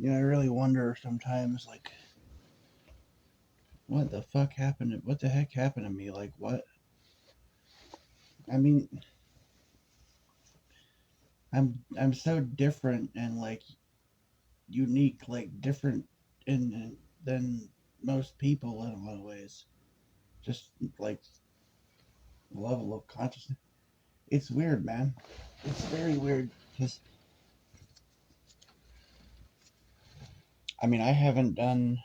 I really wonder sometimes, like, what the fuck happened? What the heck happened to me? Like, what? I mean, I'm so different and like unique, like different in than most people in a lot of ways. Just like level of consciousness. It's weird, man. It's very weird because I mean I haven't done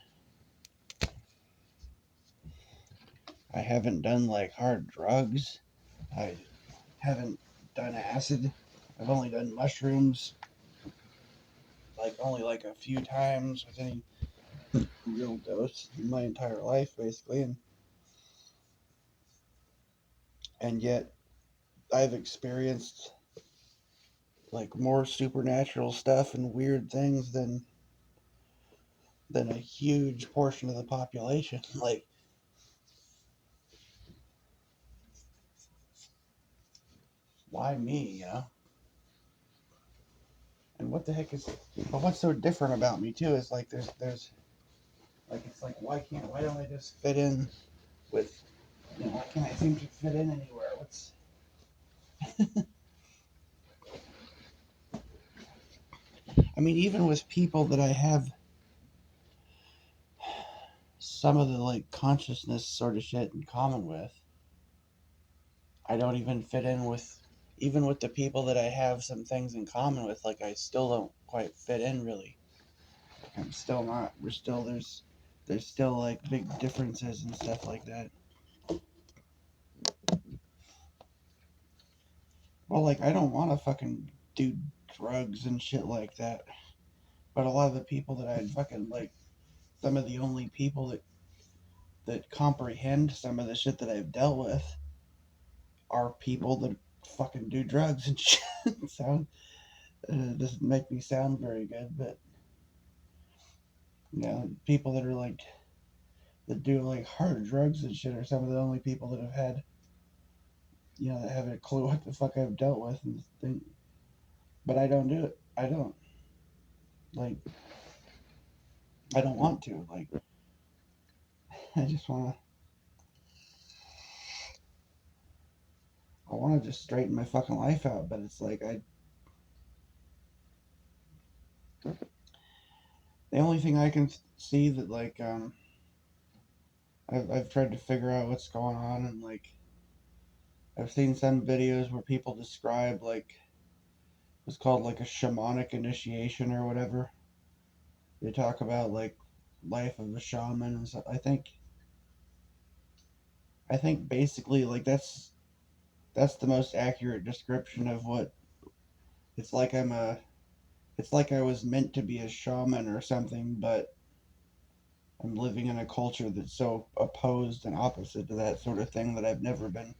like hard drugs. I haven't done acid. I've only done mushrooms, like only like a few times with any real dose in my entire life, basically, and yet I've experienced like more supernatural stuff and weird things than a huge portion of the population. Like, why me? And what the heck is? But what's so different about me too is like there's like it's like why don't I just fit in with why can't I seem to fit in anywhere? What's I mean, even with people that I have some of the like consciousness sort of shit in common with, I don't even fit in with even with the people that I have some things in common with, like I still don't quite fit in really. I'm still not we're still there's still like big differences and stuff like that. Well, like I don't want to fucking do drugs and shit like that. But a lot of the people that I fucking like some of the only people that comprehend some of the shit that I've dealt with are people that fucking do drugs and shit. Sound doesn't make me sound very good, but people that are like that do like hard drugs and shit are some of the only people that have had that have a clue what the fuck I've dealt with and think, but I don't do it. I don't like. I don't want to. Like, I just want to. I want to just straighten my fucking life out, but it's like I. The only thing I can see that like I've tried to figure out what's going on and like I've seen some videos where people describe like it's called like a shamanic initiation or whatever. They talk about like life of a shaman and stuff. I think basically like that's the most accurate description of what it's like. It's like I was meant to be a shaman or something, but I'm living in a culture that's so opposed and opposite to that sort of thing that I've never been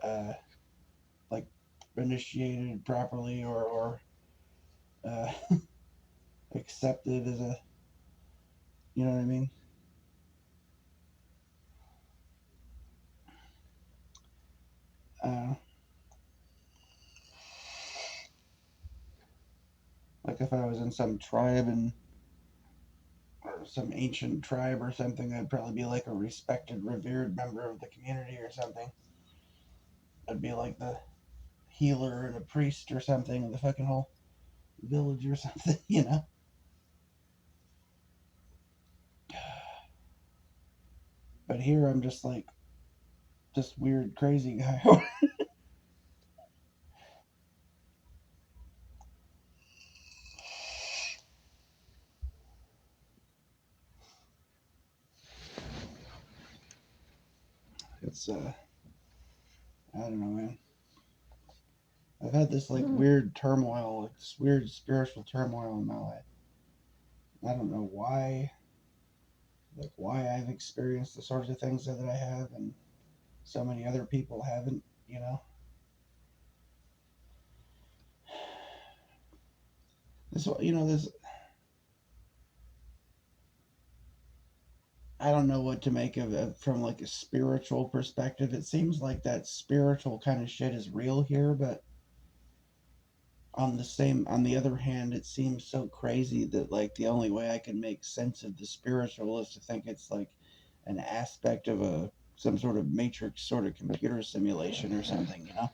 uh, like initiated properly or uh, accepted as a you know what I mean. Uh, like if I was in some tribe and or some ancient tribe or something, I'd probably be like a respected, revered member of the community or something. I'd be like the healer and a priest or something in the fucking whole village or something, you know? But here I'm just like, this weird, crazy guy. It's, I don't know, man. I've had this like weird turmoil, like this weird spiritual turmoil in my life. I don't know why I've experienced the sorts of things that I have and so many other people haven't, you know? This I don't know what to make of it from like a spiritual perspective. It seems like that spiritual kind of shit is real here, but on the other hand, it seems so crazy that like the only way I can make sense of the spiritual is to think it's like an aspect of a some sort of matrix sort of computer simulation or something, you know?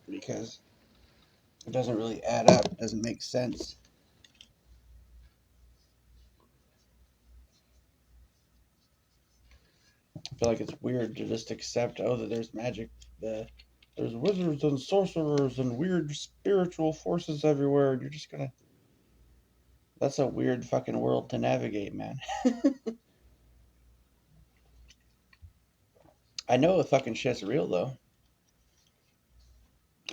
Because it doesn't really add up, it doesn't make sense. I feel like it's weird to just accept, oh, that there's magic, the there's wizards and sorcerers and weird spiritual forces everywhere, and you're just gonna. That's a weird fucking world to navigate, man. I know the fucking shit's real though.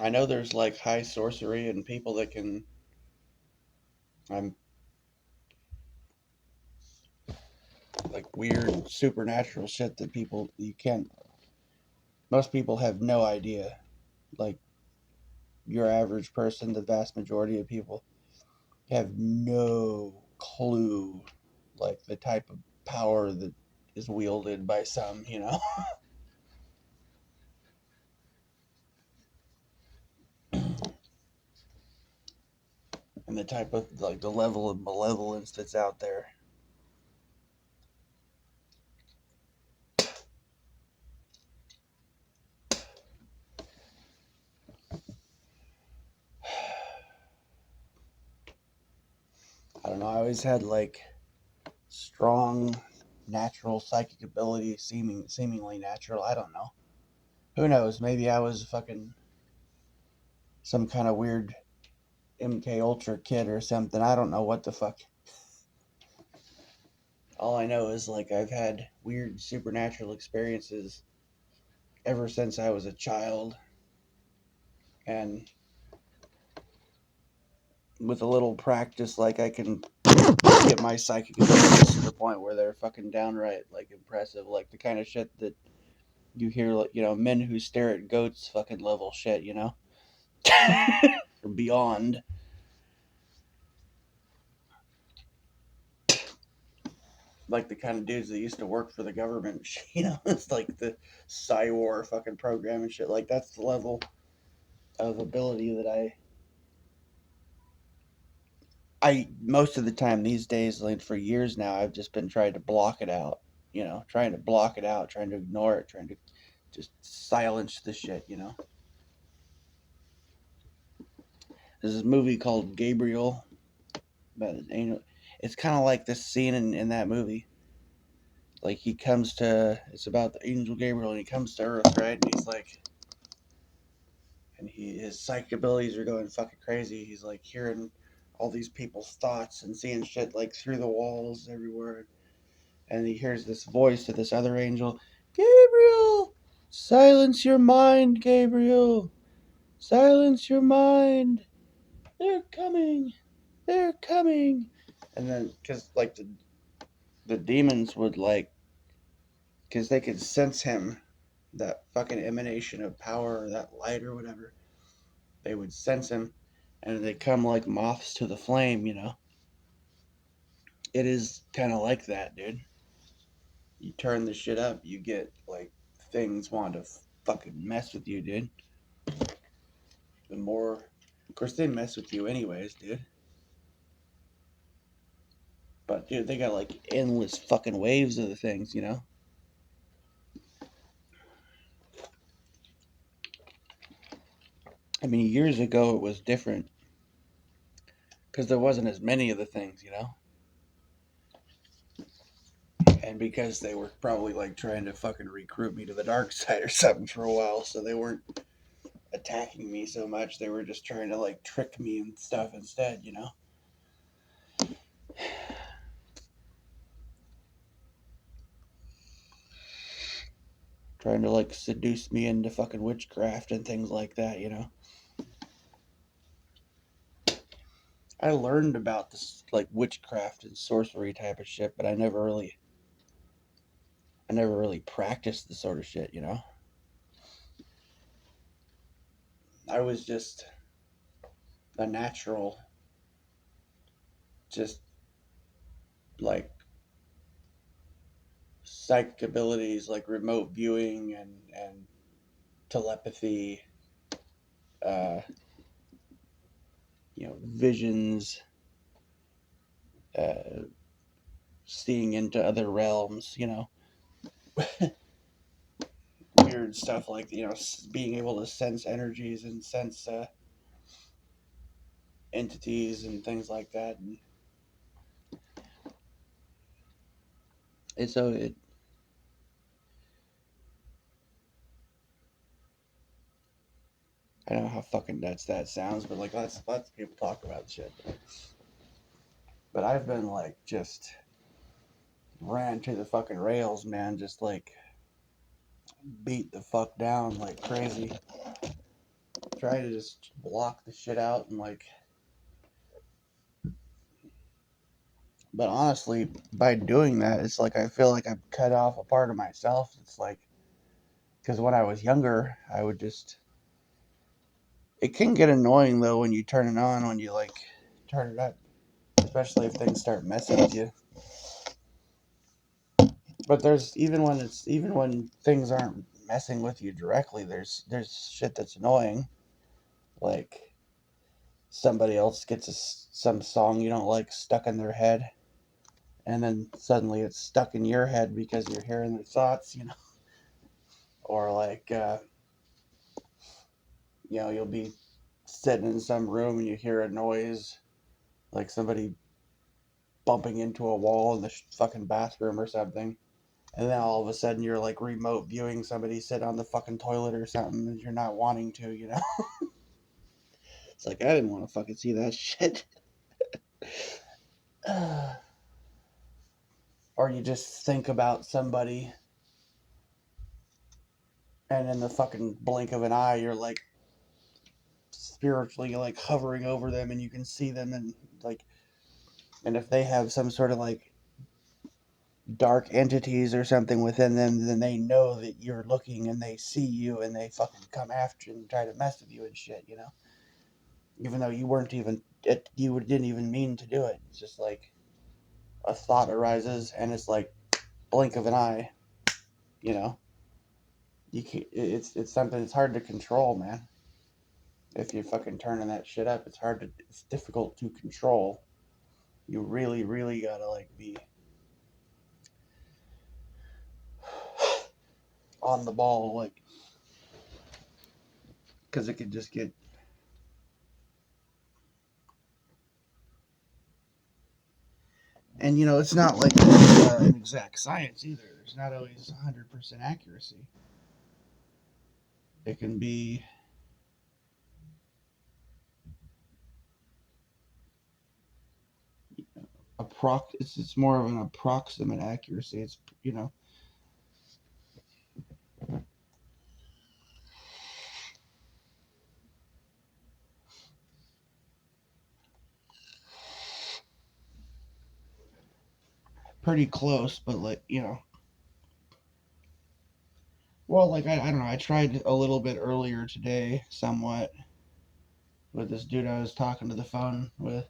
I know there's like high sorcery and people that can. I'm like weird supernatural shit that people you can't. Most people have no idea. Like your average person, the vast majority of people have no clue. Like the type of power that is wielded by some, you know, and the type of like the level of malevolence that's out there. I don't know. I always had like strong natural psychic ability, seemingly natural. I don't know. Who knows? Maybe I was fucking some kind of weird MK Ultra kid or something. I don't know what the fuck. All I know is like I've had weird supernatural experiences ever since I was a child, and with a little practice, like I can get my psychic abilities to the point where they're fucking downright like impressive, like the kind of shit that you hear, like men who stare at goats, fucking level shit, or beyond. Like the kind of dudes that used to work for the government, it's like the Psywar fucking program and shit. Like that's the level of ability that I most of the time these days, like for years now, I've just been trying to block it out. Trying to block it out, trying to ignore it, trying to just silence the shit. There's this movie called Gabriel about an angel. It's kind of like this scene in that movie. Like it's about the angel Gabriel, and he comes to Earth, right? And he's like, and his psychic abilities are going fucking crazy. He's like hearing all these people's thoughts and seeing shit like through the walls everywhere. And he hears this voice of this other angel, Gabriel, silence your mind, Gabriel, silence your mind. They're coming, they're coming. And then, because like the demons would like, because they could sense him, that fucking emanation of power or that light or whatever. They would sense him, and they come like moths to the flame. It is kind of like that, dude. You turn the shit up, you get like things want to fucking mess with you, dude. The more, of course, they mess with you anyways, dude. But dude, they got like endless fucking waves of the things. I mean, years ago it was different because there wasn't as many of the things. And because they were probably like trying to fucking recruit me to the dark side or something for a while, so they weren't attacking me so much. They were just trying to like trick me and stuff instead. Trying to like seduce me into fucking witchcraft and things like that. I learned about this like witchcraft and sorcery type of shit, but I never really practiced the sort of shit. I was just a natural, just like psychic abilities, like remote viewing and telepathy, uh, visions, uh, seeing into other realms, weird stuff like being able to sense energies and sense entities and things like that. And so I don't know how fucking nuts that sounds, but like lots of people talk about shit. But I've been like just ran to the fucking rails, man. Just like beat the fuck down like crazy. Try to just block the shit out and like. But honestly, by doing that, it's like I feel like I've cut off a part of myself. It's like because when I was younger, I would just. It can get annoying though when you turn it on when you like turn it up, especially if things start messing with you. But there's even when things aren't messing with you directly, there's shit that's annoying. Like somebody else gets some song you don't like stuck in their head, and then suddenly it's stuck in your head because you're hearing their thoughts. Or like you'll be sitting in some room and you hear a noise like somebody bumping into a wall in the fucking bathroom or something. And then all of a sudden you're like remote viewing somebody sit on the fucking toilet or something and you're not wanting to. It's like I didn't want to fucking see that shit. Or you just think about somebody and in the fucking blink of an eye you're like spiritually like hovering over them and you can see them and like and if they have some sort of like dark entities or something within them, then they know that you're looking and they see you and they fucking come after you and try to mess with you and shit. Even though you weren't even you didn't even mean to do it. It's just like a thought arises and it's like blink of an eye. You know, you can, it's something that's hard to control, man. If you're fucking turning that shit up, it's difficult to control. You really, really gotta like be on the ball, like, because it could just get. And it's not like an exact science either. There's not always 100% accuracy. It can be it's more of an approximate accuracy. It's pretty close, but like well, like I don't know. I tried a little bit earlier today, somewhat, with this dude I was talking to the phone with,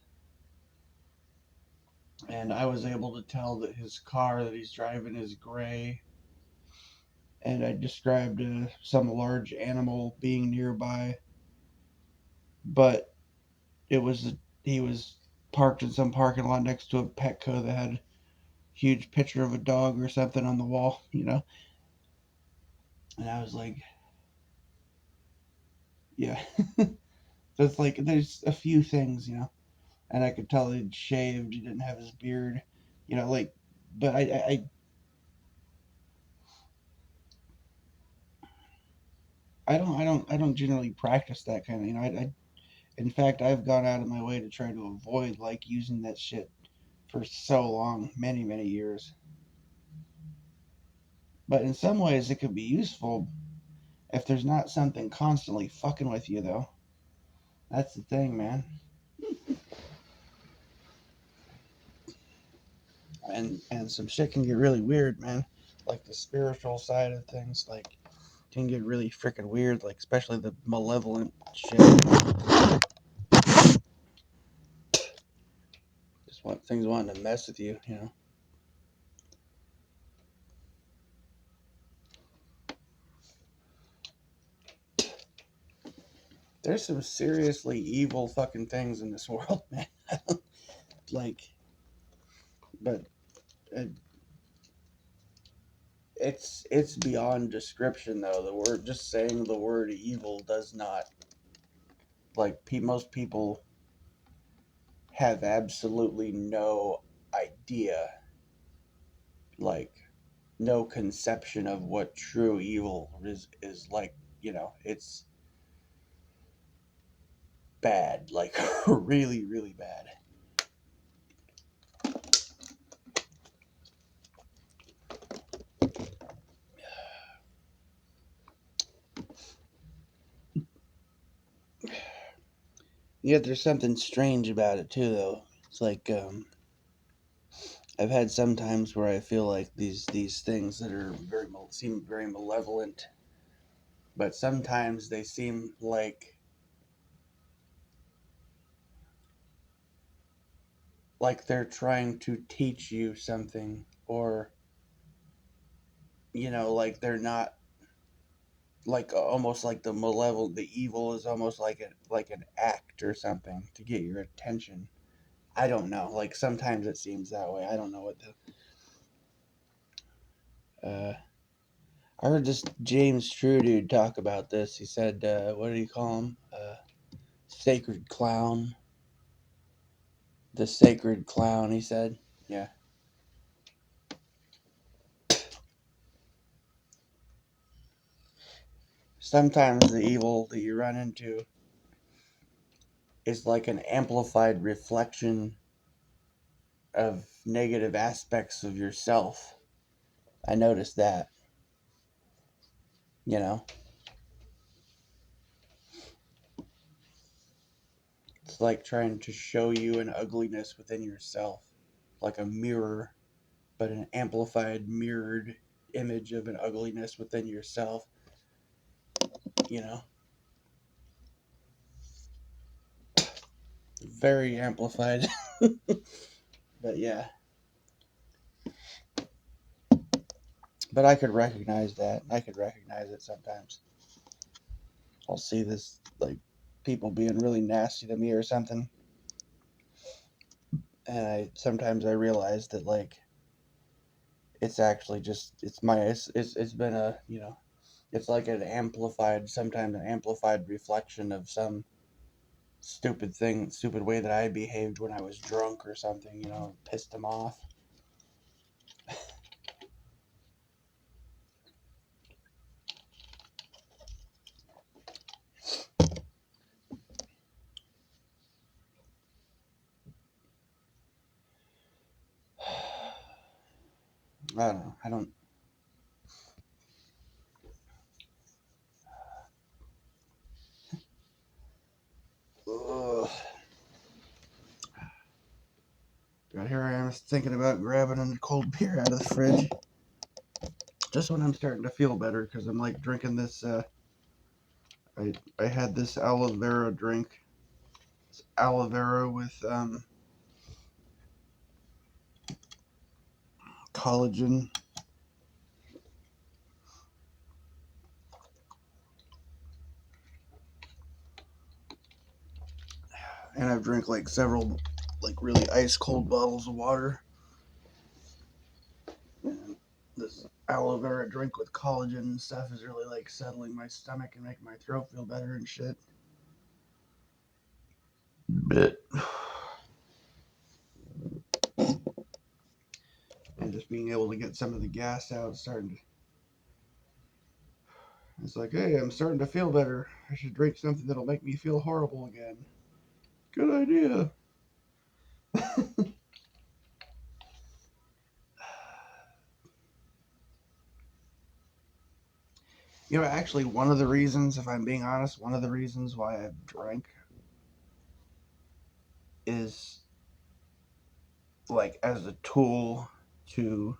and I was able to tell that his car that he's driving is gray, and I described some large animal being nearby, but it was he was parked in some parking lot next to a Petco that had a huge picture of a dog or something on the wall. And I was like, yeah. So it's like there's a few things, and I could tell he'd shaved, he didn't have his beard, but I don't generally practice that kind of. In fact, I've gone out of my way to try to avoid like using that shit for so long, many many years. But in some ways, it could be useful if there's not something constantly fucking with you, though. That's the thing, man. And some shit can get really weird, man. Like the spiritual side of things, like can get really freaking weird. Like especially the malevolent shit. Just want things wanting to mess with you. There's some seriously evil fucking things in this world, man. Like, but it, it's beyond description though. The word, just saying the word evil does not, like, most people have absolutely no idea, like, no conception of what true evil is like. It's bad, like really, really bad. Yet there's something strange about it too, though. It's like, I've had some times where I feel like these things that are seem very malevolent, but sometimes they seem like they're trying to teach you something, or like they're not, like, almost like the evil is almost like an act or something to get your attention. I don't know. Like, sometimes it seems that way. I don't know what the. I heard this James True dude talk about this. He said, what did he call him? Sacred clown. The sacred clown, he said. Yeah. Sometimes the evil that you run into is like an amplified reflection of negative aspects of yourself. I noticed that, you know. It's like trying to show you an ugliness within yourself, like a mirror, but an amplified, mirrored image of an ugliness within yourself, you know. Very amplified. But yeah. But I could recognize that. I could recognize it sometimes. I'll see this, like, people being really nasty to me or something, and I realize that, like, it's actually just it's been a, it's like sometimes an amplified reflection of some stupid way that I behaved when I was drunk or something, pissed them off. I don't know. I don't. Ugh. God, here I am thinking about grabbing a cold beer out of the fridge. Just when I'm starting to feel better, because I'm like drinking this. I had this aloe vera drink. It's aloe vera with collagen, and I've drank like several, like, really ice cold bottles of water. And this aloe vera drink with collagen and stuff is really like settling my stomach and making my throat feel better and shit. But and just being able to get some of the gas out, starting to. It's like, hey, I'm starting to feel better. I should drink something that'll make me feel horrible again. Good idea. Actually, one of the reasons, if I'm being honest, one of the reasons why I've drank is, like, as a tool to.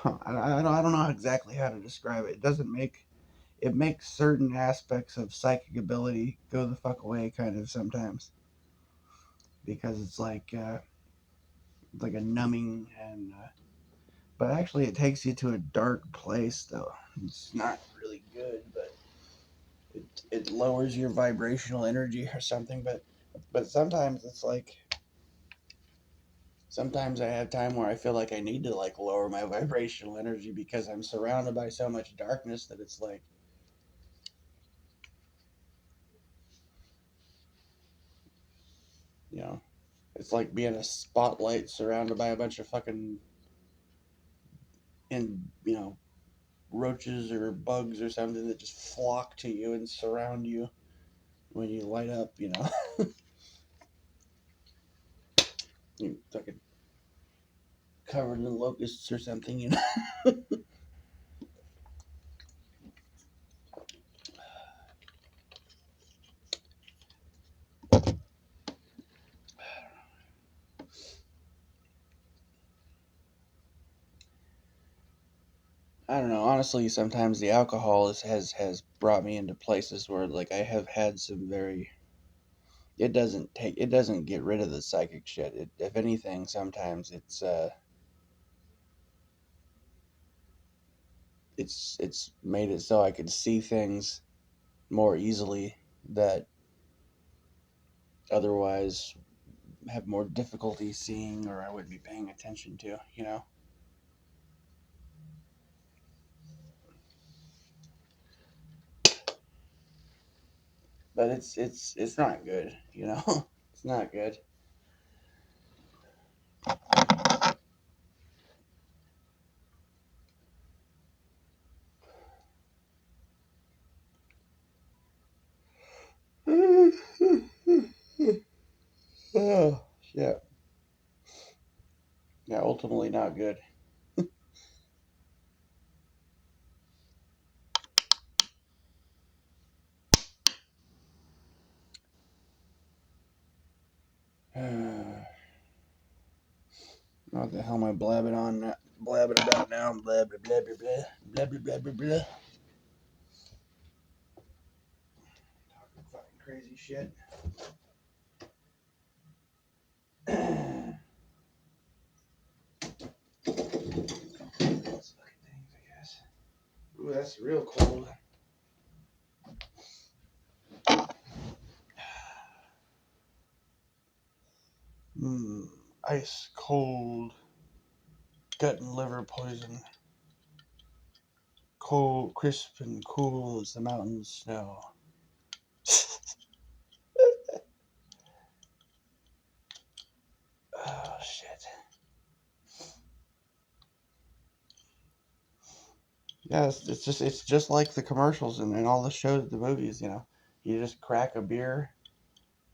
I don't know exactly how to describe it. It doesn't make. It makes certain aspects of psychic ability go the fuck away, kind of, sometimes, because it's like a numbing and But actually, it takes you to a dark place, though. It's not really good, but it lowers your vibrational energy or something. But sometimes it's like sometimes I have time where I feel like I need to like lower my vibrational energy because I'm surrounded by so much darkness that it's like, you know, it's like being a spotlight surrounded by a bunch of fucking and roaches or bugs or something that just flock to you and surround you when you light up. You fucking covered in locusts or something. I don't know. Honestly, sometimes the alcohol has brought me into places where like I have had some very. It doesn't get rid of the psychic shit. If anything, sometimes it's made it so I could see things more easily that otherwise have more difficulty seeing or I would be paying attention to. But it's not good. It's not good. Oh, shit. Yeah, ultimately not good. What the hell am I blabbing about now? Blah blah blah blah blah blah blah blah blah blah. Talking fucking crazy shit. Those fucking things, I guess. Ooh, that's real cold. Mmm, ice cold, gut and liver poison. Cold, crisp and cool as the mountain snow. Oh shit. Yeah, it's just like the commercials and all the shows, the movies. You just crack a beer,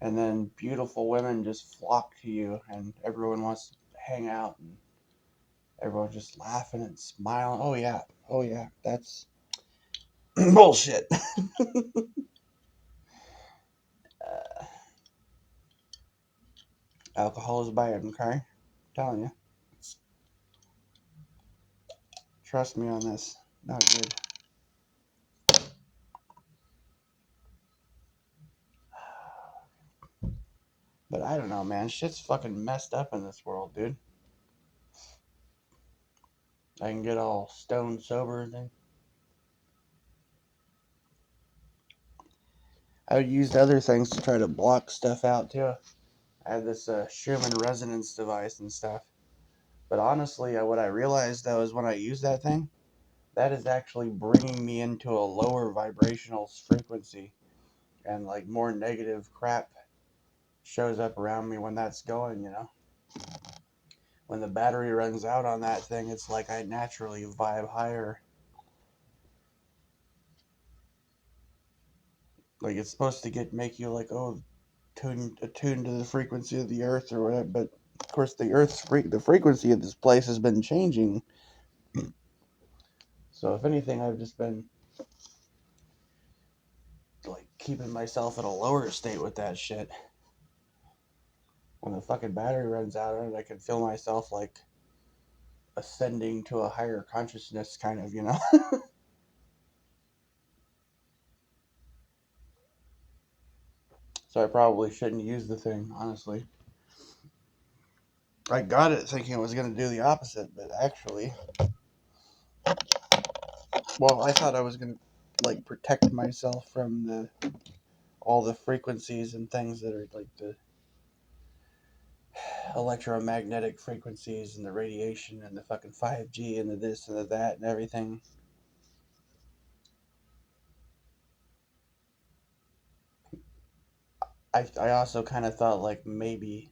and then beautiful women just flock to you, and everyone wants to hang out, and everyone's just laughing and smiling. Oh yeah, that's bullshit. uh, Alcohol is bad. Okay, I'm telling you, trust me on this. Not good. But I don't know, man. Shit's fucking messed up in this world, dude. I can get all stone sober and thing. I would use other things to try to block stuff out too. I had this Schumann resonance device and stuff. But honestly, what I realized though is when I use that thing, that is actually bringing me into a lower vibrational frequency, and like more negative crap shows up around me when that's going. When the battery runs out on that thing, it's like I naturally vibe higher. Like it's supposed to make you like, oh, attuned to the frequency of the earth or whatever. But of course, the frequency of this place has been changing. So if anything, I've just been like keeping myself in a lower state with that shit. When the fucking battery runs out on it, I can feel myself like ascending to a higher consciousness, kind of. So I probably shouldn't use the thing, honestly. I got it thinking it was going to do the opposite, but actually, well, I thought I was going to like protect myself from the all the frequencies and things that are like the electromagnetic frequencies and the radiation and the fucking 5G and the this and the that and everything. I also kind of thought like maybe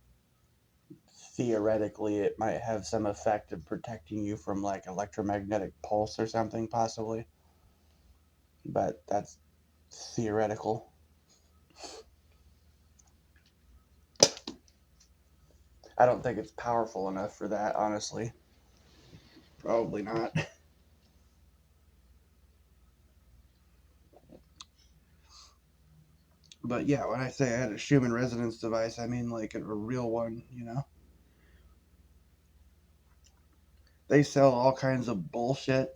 theoretically it might have some effect of protecting you from like electromagnetic pulse or something possibly, but that's theoretical. I don't think it's powerful enough for that, honestly. Probably not. But yeah, when I say I had a Schumann resonance device, I mean like a real one, you know? They sell all kinds of bullshit,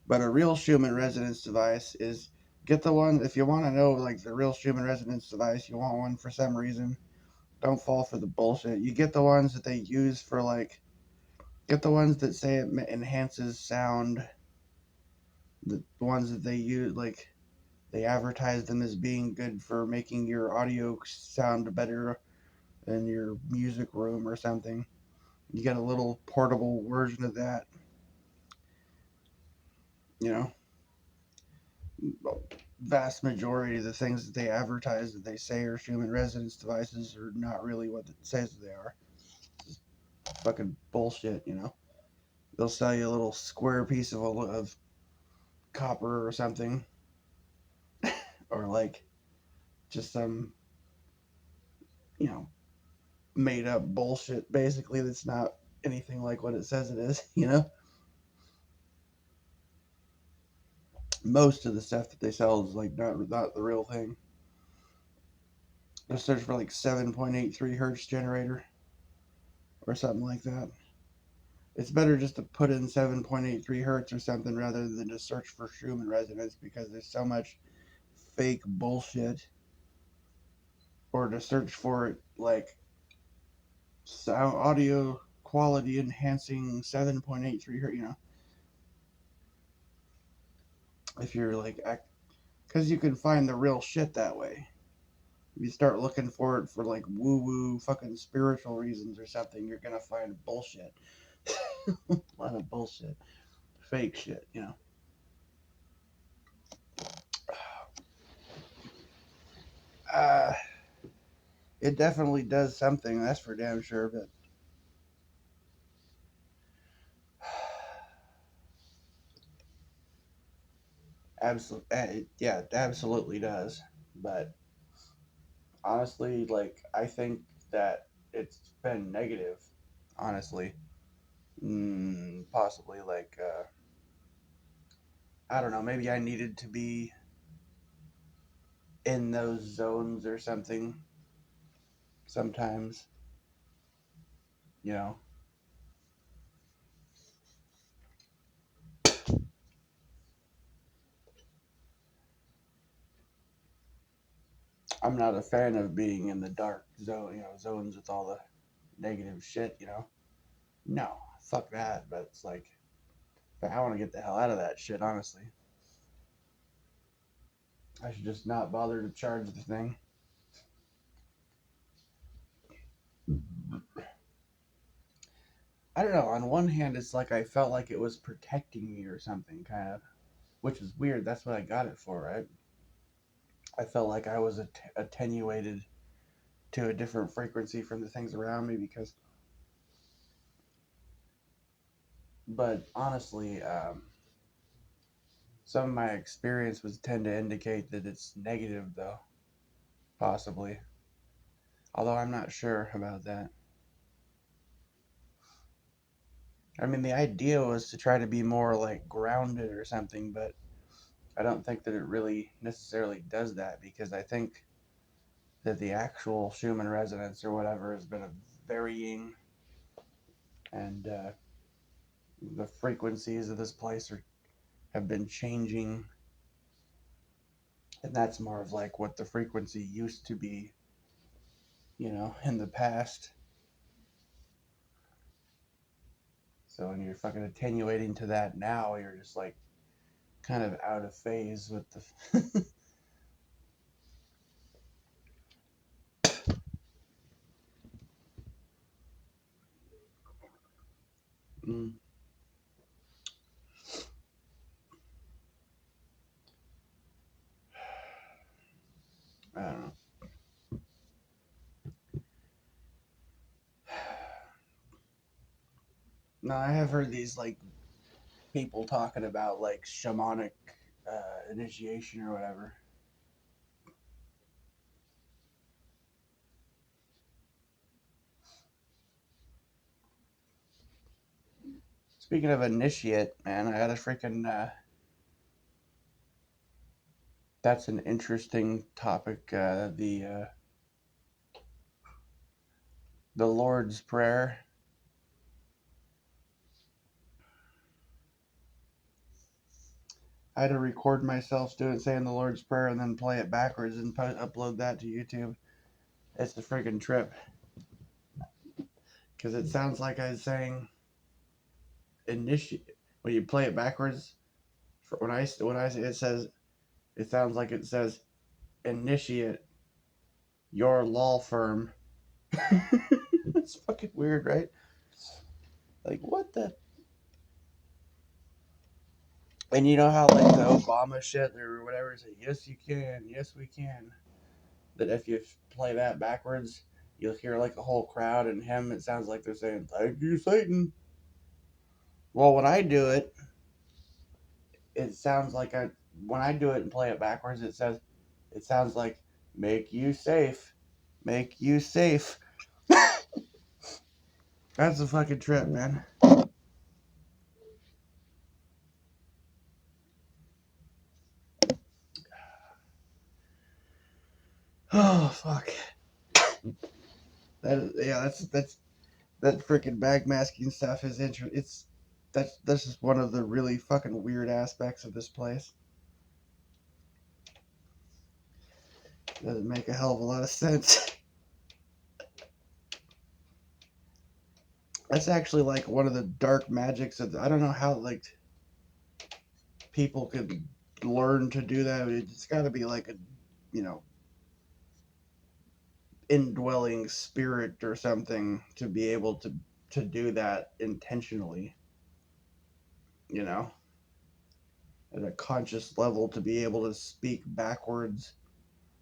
but a real Schumann resonance device is get the one, if you want to know like the real Schumann resonance device, you want one for some reason, don't fall for the bullshit. You get the ones that they use for like, get the ones that say it enhances sound, the ones that they use, like, they advertise them as being good for making your audio sound better in your music room or something. You get a little portable version of that, you know. Vast majority of the things that they advertise that they say are human resonance devices are not really what it says they are. It's fucking bullshit, you know. They'll sell you a little square piece of copper or something, or like just some, you know, made up bullshit basically that's not anything like what it says it is, you know. Most of the stuff that they sell is like not the real thing. Just search for like 7.83 hertz generator or something like that. It's better just to put in 7.83 hertz or something rather than just search for Schumann resonance because there's so much fake bullshit. Or to search for it like sound audio quality enhancing 7.83 hertz, you know. If you're like, because you can find the real shit that way. If you start looking for it for like woo woo fucking spiritual reasons or something, you're gonna find bullshit. A lot of bullshit. Fake shit, you know. Uh, it definitely does something, that's for damn sure, but absolutely, yeah, it absolutely does. But honestly, like, I think that it's been negative, honestly. Possibly, like, I don't know, maybe I needed to be in those zones or something sometimes, you know. I'm not a fan of being in the dark zone, you know, zones with all the negative shit, you know. No, fuck that. But it's like, I want to get the hell out of that shit, honestly. I should just not bother to charge the thing. I don't know. On one hand, it's like I felt like it was protecting me or something, kind of, which is weird. That's what I got it for, right? I felt like I was attenuated to a different frequency from the things around me because, but honestly, some of my experience would tend to indicate that it's negative, though, possibly. Although I'm not sure about that. I mean, the idea was to try to be more like grounded or something, but I don't think that it really necessarily does that because I think that the actual Schumann resonance or whatever has been a varying, and the frequencies of this place have been changing, and that's more of like what the frequency used to be, you know, in the past. So when you're fucking attenuating to that now, you're just like kind of out of phase with the. Mm, I don't know. No, I have heard these like people talking about like shamanic initiation or whatever. Speaking of initiate, man, I got a freaking. That's an interesting topic. The Lord's Prayer. I had to record myself doing saying the Lord's Prayer and then play it backwards and upload that to YouTube. It's a freaking trip because it sounds like I was saying initiate when you play it backwards. When I say it sounds like it says initiate your law firm. It's fucking weird, right? Like what the? And you know how like the Obama shit or whatever say yes you can, yes we can. That if you play that backwards, you'll hear like a whole crowd and him. It sounds like they're saying thank you Satan. Well, when I do it, it sounds like I when I do it and play it backwards, it sounds like make you safe, make you safe. That's a fucking trip, man. Oh fuck. That's that freaking backmasking stuff is interesting. That's just one of the really fucking weird aspects of this place. Doesn't make a hell of a lot of sense. That's actually like one of the dark magics of I don't know how like people could learn to do that. It's got to be like a you know indwelling spirit or something to be able to do that intentionally. You know, at a conscious level to be able to speak backwards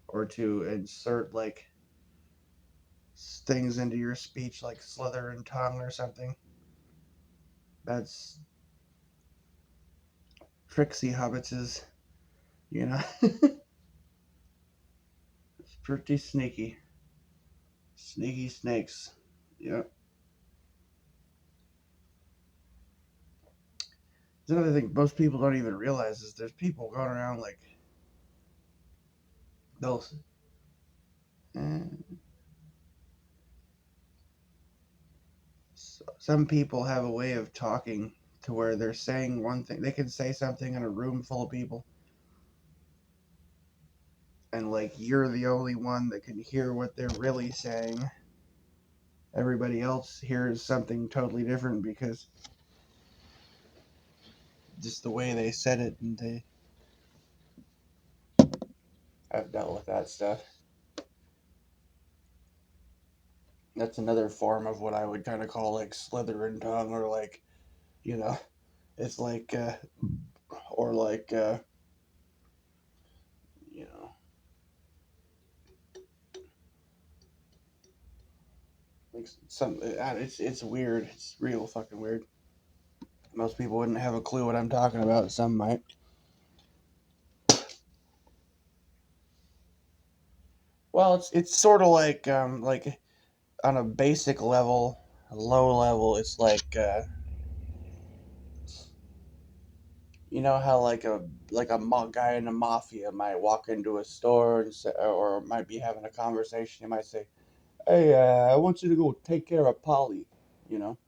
or to insert like things into your speech like slither and tongue or something. That's tricksy hobbitses, you know. It's pretty sneaky. Sneaky snakes. Yep. There's another thing most people don't even realize is there's people going around like those. Eh, some people have a way of talking to where they're saying one thing. They can say something in a room full of people, and like you're the only one that can hear what they're really saying. Everybody else hears something totally different because just the way they said it, and they. I've dealt with that stuff. That's another form of what I would kind of call like slithering tongue, or like, you know, it's like, or like, you know, like some. It's weird. It's real fucking weird. Most people wouldn't have a clue what I'm talking about. Some might. Well, it's sort of like on a basic level, a low level. It's like you know how like a guy in the mafia might walk into a store and say, or might be having a conversation. He might say, "Hey, I want you to go take care of Polly," you know,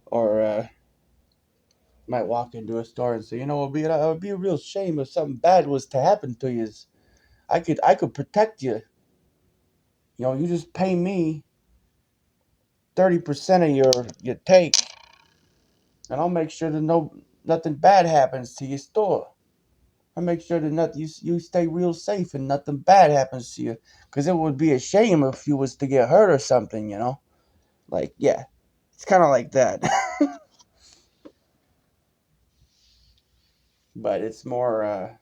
or might walk into a store and say, "You know, it would be a real shame if something bad was to happen to you. I could protect you. You know, you just pay me 30% of your take, and I'll make sure that nothing bad happens to your store. I'll make sure that you stay real safe and nothing bad happens to you. Because it would be a shame if you was to get hurt or something, you know? Like, yeah. It's kind of like that. But it's more,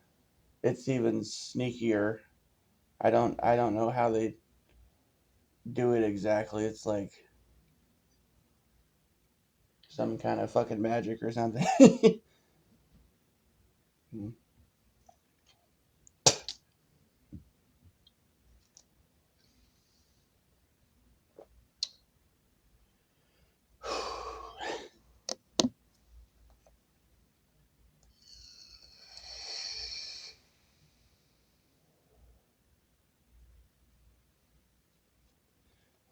it's even sneakier. I don't know how they do it exactly. It's like some kind of fucking magic or something.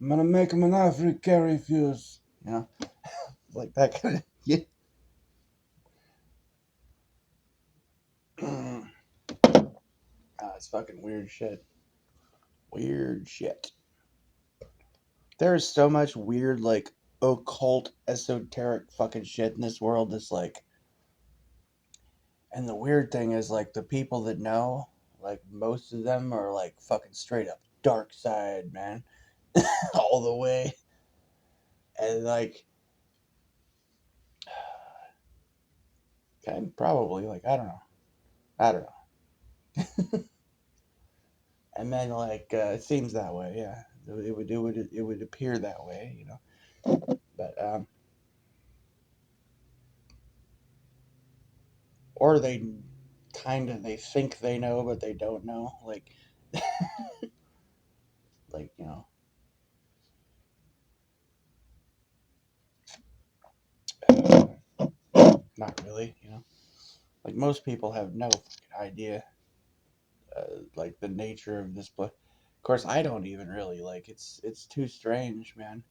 I'm gonna make him an ivory carry fuse. You know, like that kind of. Yeah. It's fucking weird shit. Weird shit. There is so much weird, like, occult, esoteric fucking shit in this world that's like. And the weird thing is, like, the people that know, like, most of them are, like, fucking straight up dark side, man. All the way. And, like, okay, probably, like, I don't know. I don't know. And then, like, it seems that way, yeah. It would appear that way, you know. But, or they think they know, but they don't know. Like, you know, not really, you know. Like, most people have no fucking idea, like, the nature of this book. Of course, I don't even really, like, it's too strange, man.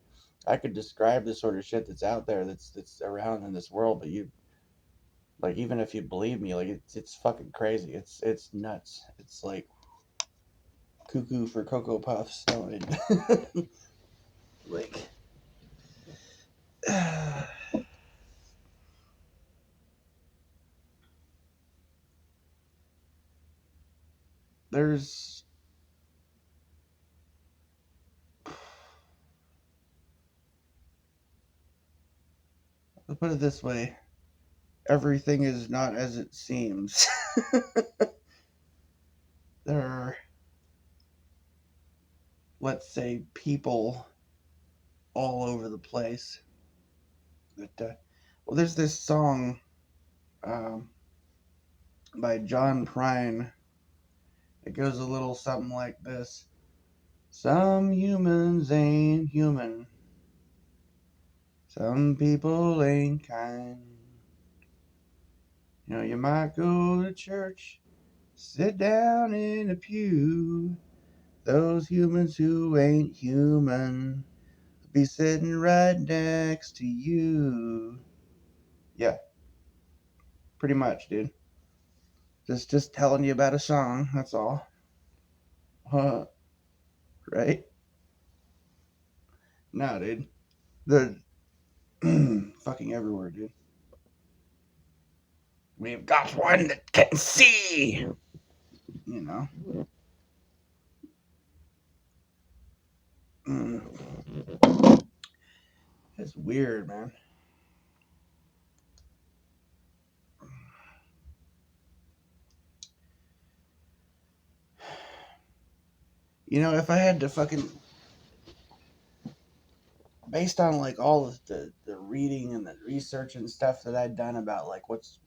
I could describe the sort of shit that's out there that's around in this world, but you, like, even if you believe me, like, it's fucking crazy. It's nuts. It's like cuckoo for Cocoa Puffs. No, like, there's, let's put it this way, everything is not as it seems. There are, let's say, people all over the place. That, well, there's this song um, by John Prine. It goes a little something like this. Some humans ain't human. Some people ain't kind. You know, you might go to church, sit down in a pew. Those humans who ain't human be sitting right next to you. Yeah, pretty much, dude. Just telling you about a song, that's all. Right? No, dude. The fucking everywhere, dude. We've got one that can see. You know. It's weird, man. You know, if I had to fucking, based on like all of the reading and the research and stuff that I'd done about like what's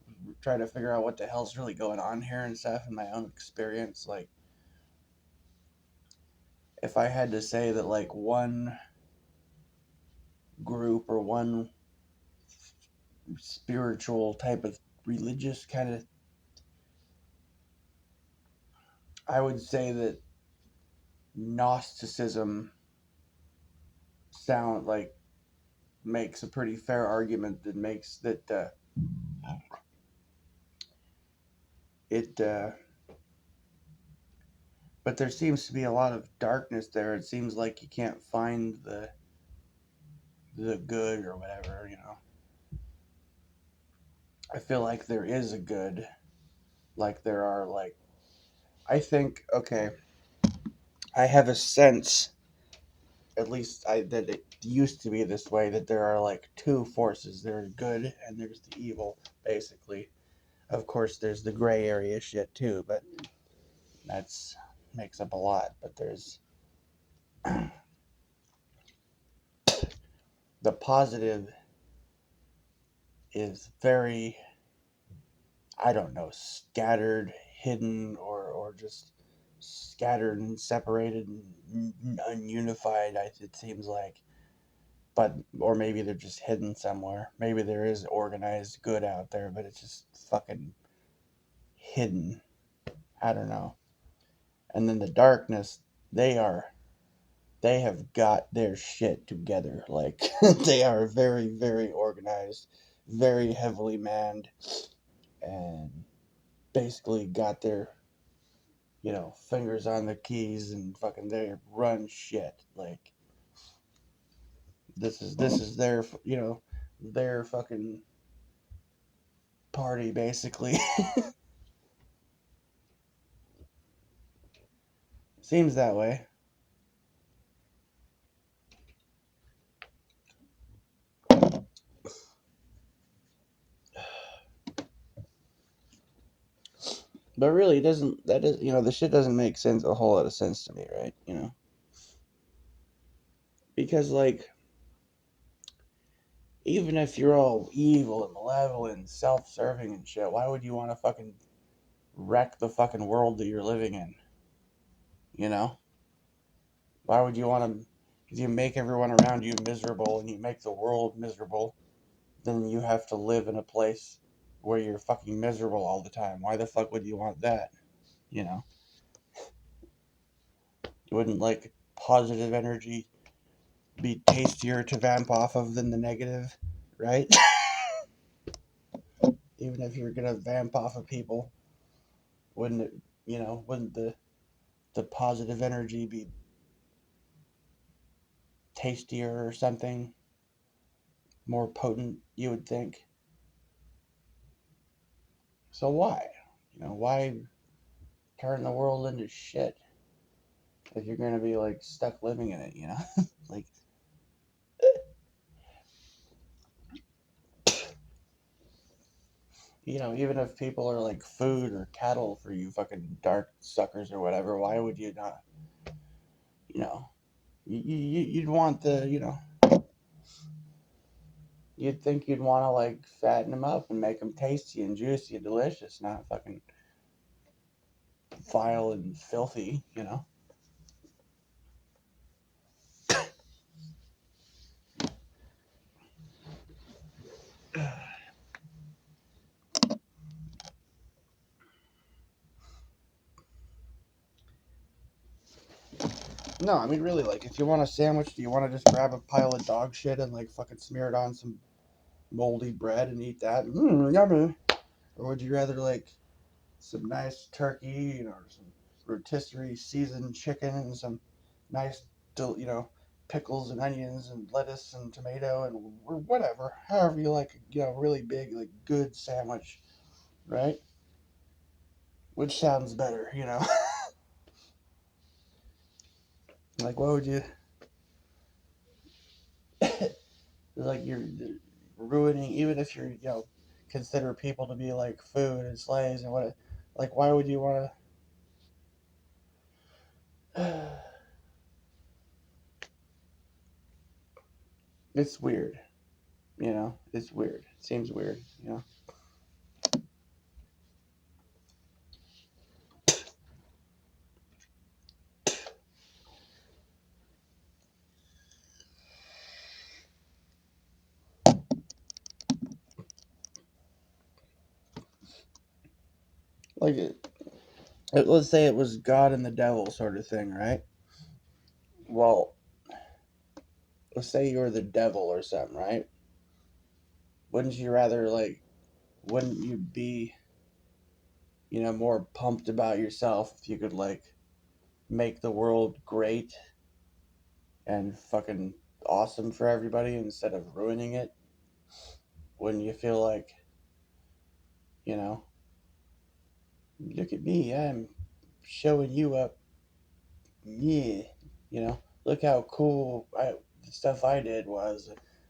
trying to figure out what the hell's really going on here and stuff and my own experience, like if I had to say that like one group or one spiritual type of religious kind of, I would say that Gnosticism sound like makes a pretty fair argument that makes that it but there seems to be a lot of darkness there. It seems like you can't find the good or whatever, you know. I feel like there is a good, like there are like I think okay, I have a sense, at least I that it used to be this way, that there are like two forces. There's good and there's the evil, basically. Of course, there's the gray area shit too, but that's makes up a lot. But there's the positive is very, I don't know, scattered, hidden, or just scattered and separated and ununified. It seems like, but or maybe they're just hidden somewhere. Maybe there is organized good out there, but it's just fucking hidden. I don't know. And then the darkness, they are they have got their shit together. Like they are very, very organized, very heavily manned, and basically got their fingers on the keys and fucking they run shit. Like this is their their fucking party basically. Seems that way. But really, it doesn't that is the shit doesn't make sense a whole lot of sense to me, right? Because like even if you're all evil and malevolent and self-serving and shit, why would you want to fucking wreck the fucking world that you're living in? You know? Why would you want to? Because you make everyone around you miserable and you make the world miserable, then you have to live in a place where you're fucking miserable all the time. Why the fuck would you want that? You know? You wouldn't like positive energy be tastier to vamp off of than the negative, right? Even if you're gonna vamp off of people, wouldn't it? Wouldn't the positive energy be tastier or something, more potent? You would think. So why? Why turn the world into shit if you're gonna be like stuck living in it? Like even if people are like food or cattle for you fucking dark suckers or whatever, why would you not? You know, you'd want you'd think you'd want to like fatten them up and make them tasty and juicy and delicious, not fucking vile and filthy. No, I mean really, like if you want a sandwich, do you want to just grab a pile of dog shit and like fucking smear it on some moldy bread and eat that? Yummy. Or would you rather like some nice turkey, or some rotisserie seasoned chicken and some nice, pickles and onions and lettuce and tomato and or whatever, however you like, really big, like good sandwich, right? Which sounds better? Like what would you? Like you're ruining, even if you're consider people to be like food and slaves and what, like why would you want to? It's weird. It's weird. It seems weird. Like let's say it was God and the devil sort of thing, right? Well, let's say you were the devil or something, right? Wouldn't you rather like? Wouldn't you be more pumped about yourself if you could like make the world great and fucking awesome for everybody instead of ruining it when you feel like, you know, look at me, I'm showing you up. Yeah, look how cool the stuff I did was,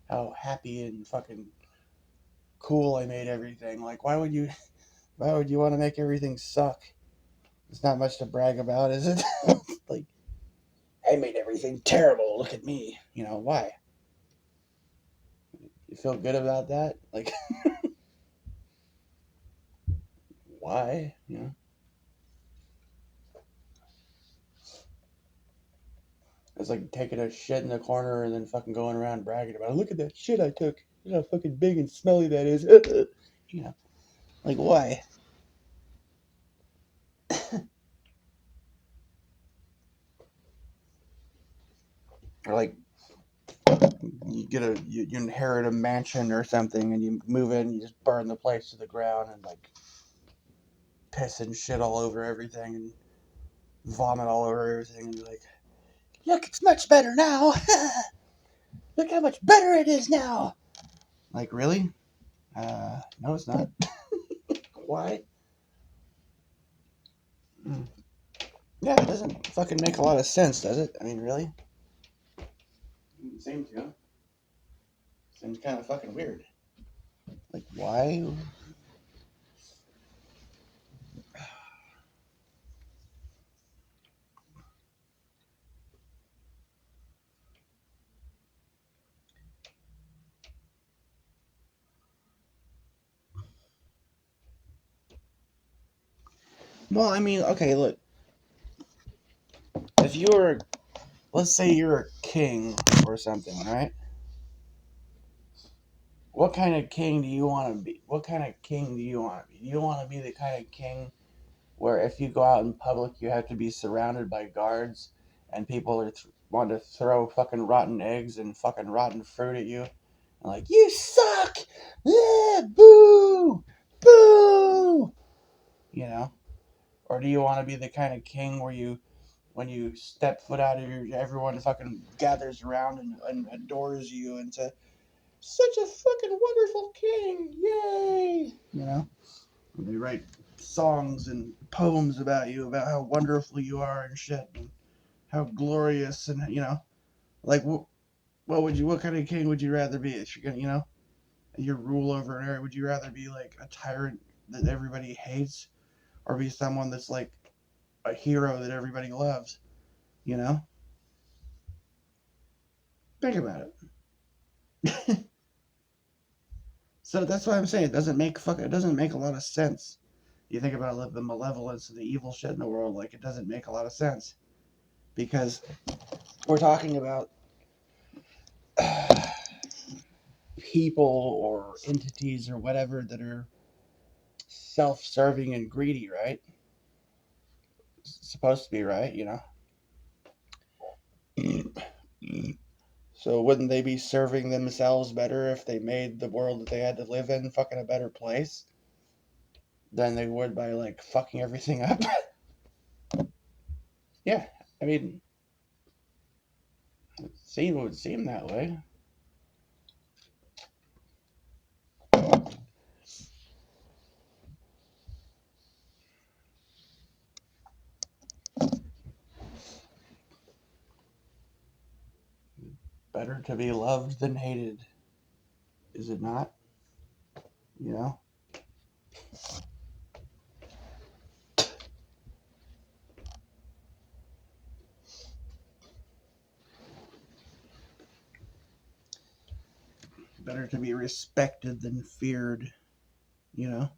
how happy and fucking cool I made everything. Like, why would you want to make everything suck? It's not much to brag about, is it? Like, I made everything terrible. Look at me. Why? You feel good about that? Like, why? It's like taking a shit in the corner and then fucking going around bragging about it. Look at that shit I took. Look how fucking big and smelly that is. you know, like, why? Or like, you inherit a mansion or something and you move in, you just burn the place to the ground and like piss and shit all over everything and vomit all over everything and you're like, look, it's much better now. Look how much better it is now. Like, really? No, it's not. Why? Mm. Yeah, it doesn't fucking make a lot of sense, does it? I mean, really? It seems, seems kind of fucking weird. Like, why? Well, I mean, okay, look. If you were, let's say you're a king or something, right? What kind of king do you want to be? What kind of king do you want to be? Do you want to be the kind of king where if you go out in public, you have to be surrounded by guards and people are want to throw fucking rotten eggs and fucking rotten fruit at you? And like, you suck! Boo! Boo! You know? Or do you want to be the kind of king where when you step foot out of everyone fucking gathers around and adores you and says, such a fucking wonderful king, yay! And they write songs and poems about you, about how wonderful you are and shit, and how glorious, and like what kind of king would you rather be? If you're gonna, your rule over an area, would you rather be like a tyrant that everybody hates, or be someone that's like a hero that everybody loves? You know, think about it. So that's why I'm saying it doesn't make a lot of sense. You think about like the malevolence and the evil shit in the world, like it doesn't make a lot of sense because we're talking about people or entities or whatever that are self-serving and greedy, right? It's supposed to be, right? So wouldn't they be serving themselves better if they made the world that they had to live in fucking a better place than they would by like fucking everything up? Yeah, I mean, it would seem that way. Better to be loved than hated, is it not? You know, better to be respected than feared. You know,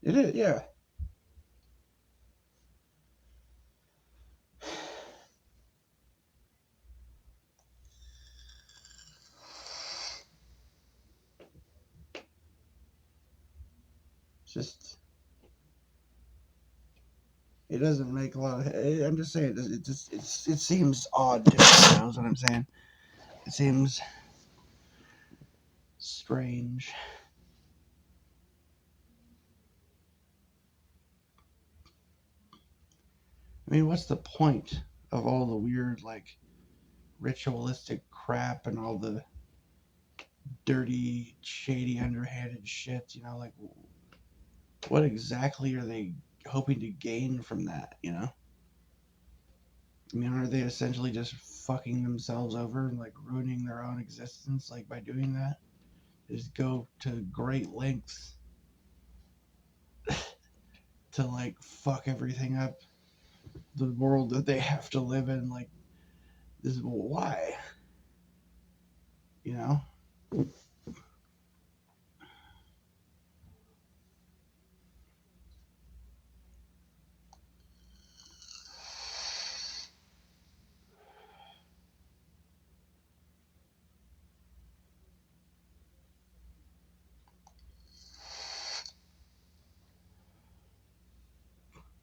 it is. Yeah, it's just it doesn't make a lot of. I'm just saying, it seems odd to me. That's what I'm saying. It seems strange. I mean, what's the point of all the weird like ritualistic crap and all the dirty, shady, underhanded shit. Like what exactly are they hoping to gain from that? I mean, are they essentially just fucking themselves over and like ruining their own existence like by doing that? Just go to great lengths to like fuck everything up, the world that they have to live in. Like, this is why, you know?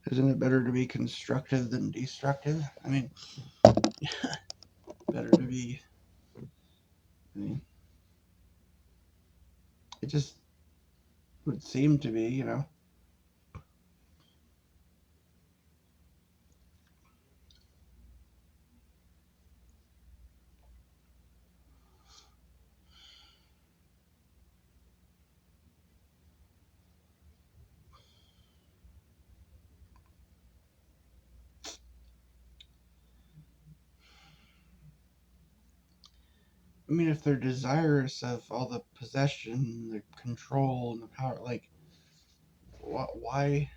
Isn't it better to be constructive than destructive? I mean, better to be. I mean, it just would seem to be. I mean, if they're desirous of all the possession, the control, and the power, like, why,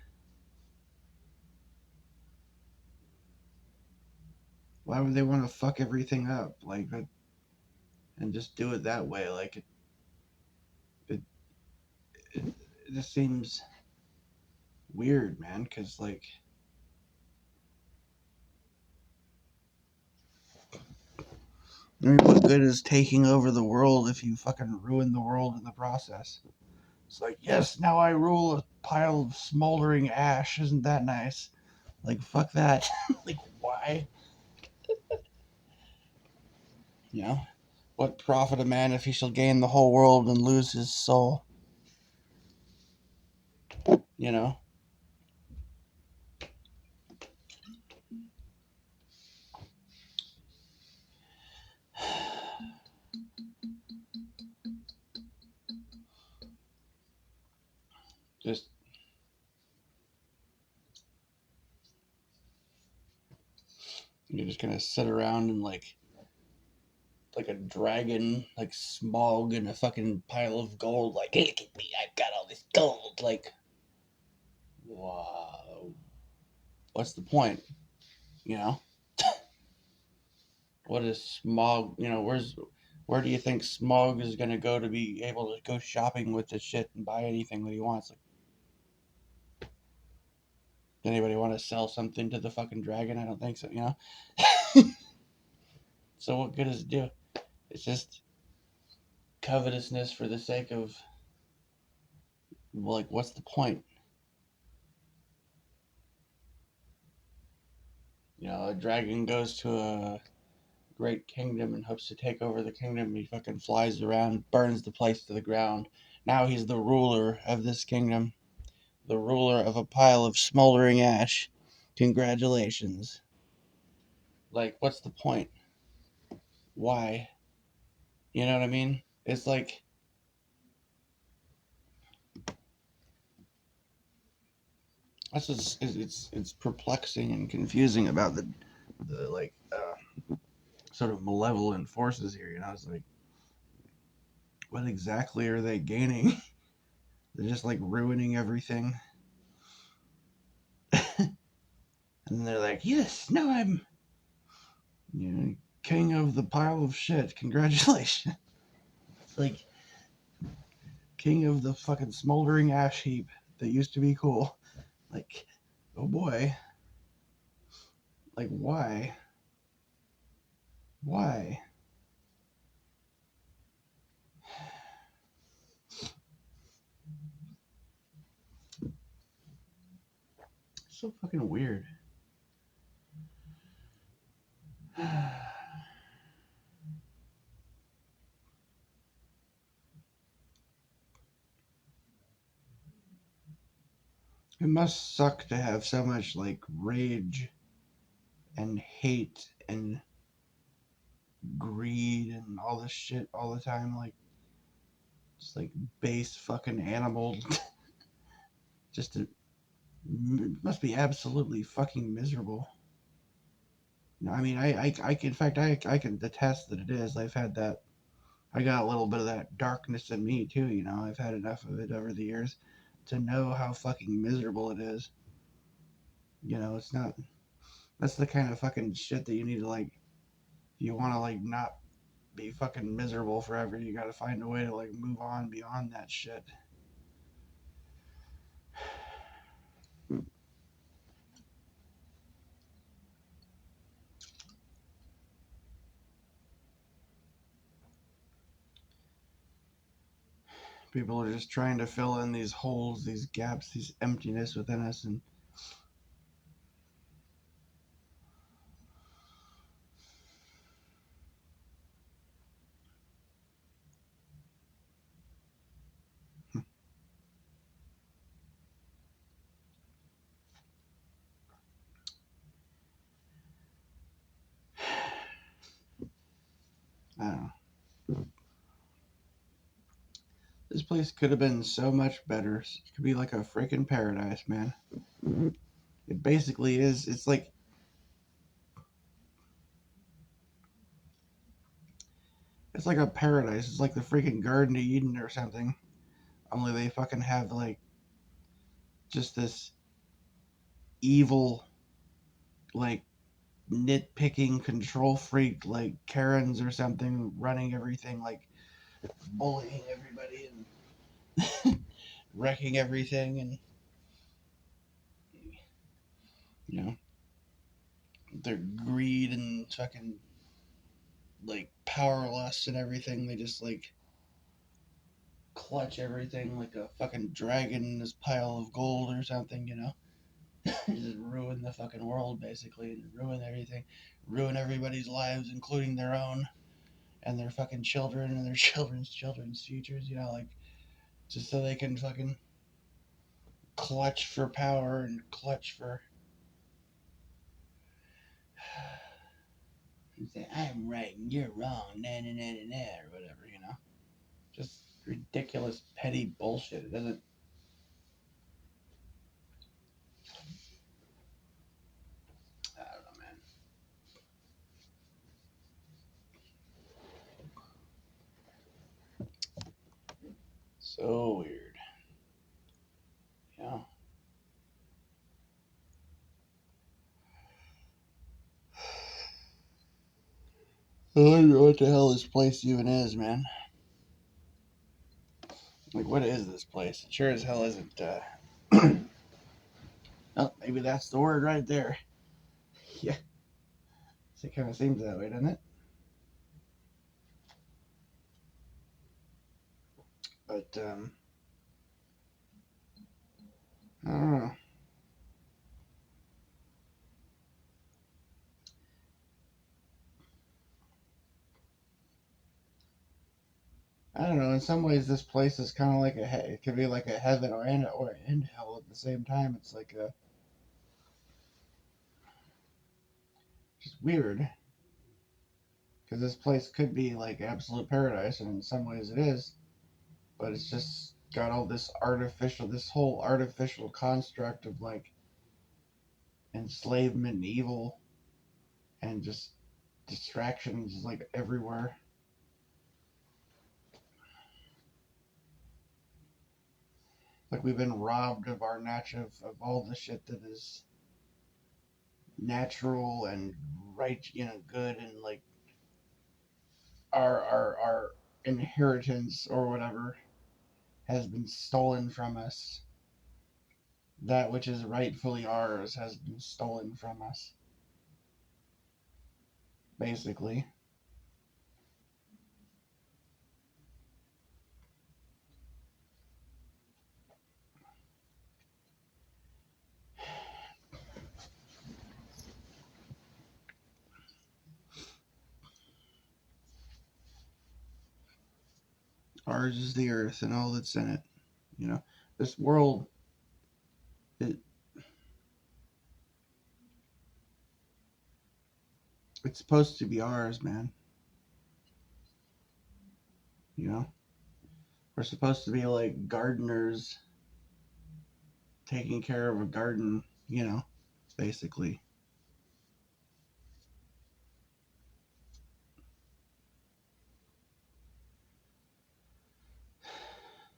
why would they want to fuck everything up like that and just do it that way? Like, it, it, it just seems weird, man. Because like, I mean, what good is taking over the world if you fucking ruin the world in the process? It's like, yes, now I rule a pile of smoldering ash. Isn't that nice? Like, fuck that. Like, why? You know? What profit a man if he shall gain the whole world and lose his soul? You know? Just, you're just gonna sit around and like a dragon, like Smog in a fucking pile of gold, like, look at me, I've got all this gold. Like, wow. What's the point? You know? What is Smog? Where do you think Smog is gonna go to be able to go shopping with this shit and buy anything that he wants? Like, does anybody want to sell something to the fucking dragon? I don't think so. So what good does it do? It's just covetousness for the sake of, like, what's the point? A dragon goes to a great kingdom and hopes to take over the kingdom. He fucking flies around, burns the place to the ground. Now he's the ruler of this kingdom, the ruler of a pile of smoldering ash. Congratulations. Like, what's the point? Why? You know what I mean? It's like, that's just, it's perplexing and confusing about the like sort of malevolent forces here. It's like, what exactly are they gaining? They're just like ruining everything. And they're like, yes, now I'm, king of the pile of shit. Congratulations. Like, king of the fucking smoldering ash heap that used to be cool. Like, oh boy. Like, why? Why? So fucking weird. It must suck to have so much like rage and hate and greed and all this shit all the time, like just like base fucking animal. Just to, must be absolutely fucking miserable. No, I mean, I in fact, I can attest that it is. I've had that. I got a little bit of that darkness in me too. You know, I've had enough of it over the years to know how fucking miserable it is. You know, it's not. That's the kind of fucking shit that you need to like. You want to like not be fucking miserable forever. You got to find a way to like move on beyond that shit. People are just trying to fill in these holes, these gaps, these emptiness within us, and I don't know. This place could have been so much better. It could be like a freaking paradise, man. It basically is. It's like a paradise. It's like the freaking Garden of Eden or something. Only they fucking have like just this evil, like nitpicking control freak, like Karens or something, running everything, like bullying everybody and wrecking everything, and you know their greed and fucking like powerless and everything. They just like clutch everything like a fucking dragon in this pile of gold or something, you know? Just ruin the fucking world basically and ruin everything. Ruin everybody's lives, including their own and their fucking children and their children's children's futures, you know, like just so they can fucking clutch for power and clutch for and say, I'm right and you're wrong, na na na na na or whatever, you know? Just ridiculous petty bullshit. It doesn't I don't know, man. So weird. Yeah. I don't know what the hell this place even is, man. Like, what is this place? It sure as hell isn't. Oh, maybe that's the word right there. Yeah, it kind of seems that way, doesn't it? But I don't know. I don't know. In some ways, this place is kind of like it could be like a heaven or in hell at the same time. It's like a just weird because this place could be like absolute paradise, and in some ways it is. But it's just got all this whole artificial construct of like enslavement and evil and just distractions like everywhere. Like we've been robbed of our of all the shit that is natural and right, you know, good and like our inheritance or whatever has been stolen from us. That which is rightfully ours has been stolen from us, basically. Ours is the earth and all that's in it. You know, this world, it, it's supposed to be ours, man. You know, we're supposed to be like gardeners taking care of a garden. You know, basically.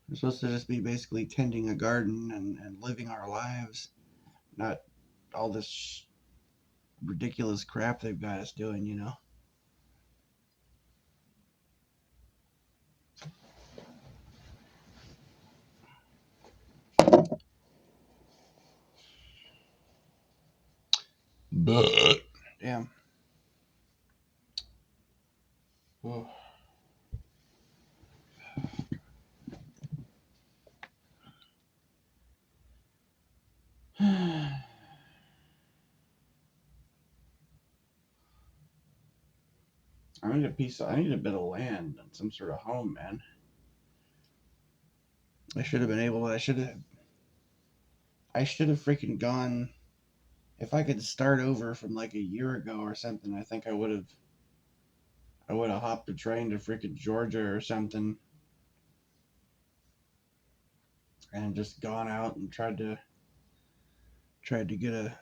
We're supposed to just be basically tending a garden and living our lives, not all this ridiculous crap they've got us doing. You know. But damn. Whoa. I need a piece. I need a bit of land and some sort of home, man. I should have been able. I should have. I should have freaking gone. If I could start over from like a year ago or something, I think I would have. I would have hopped a train to freaking Georgia or something, and just gone out and tried to get a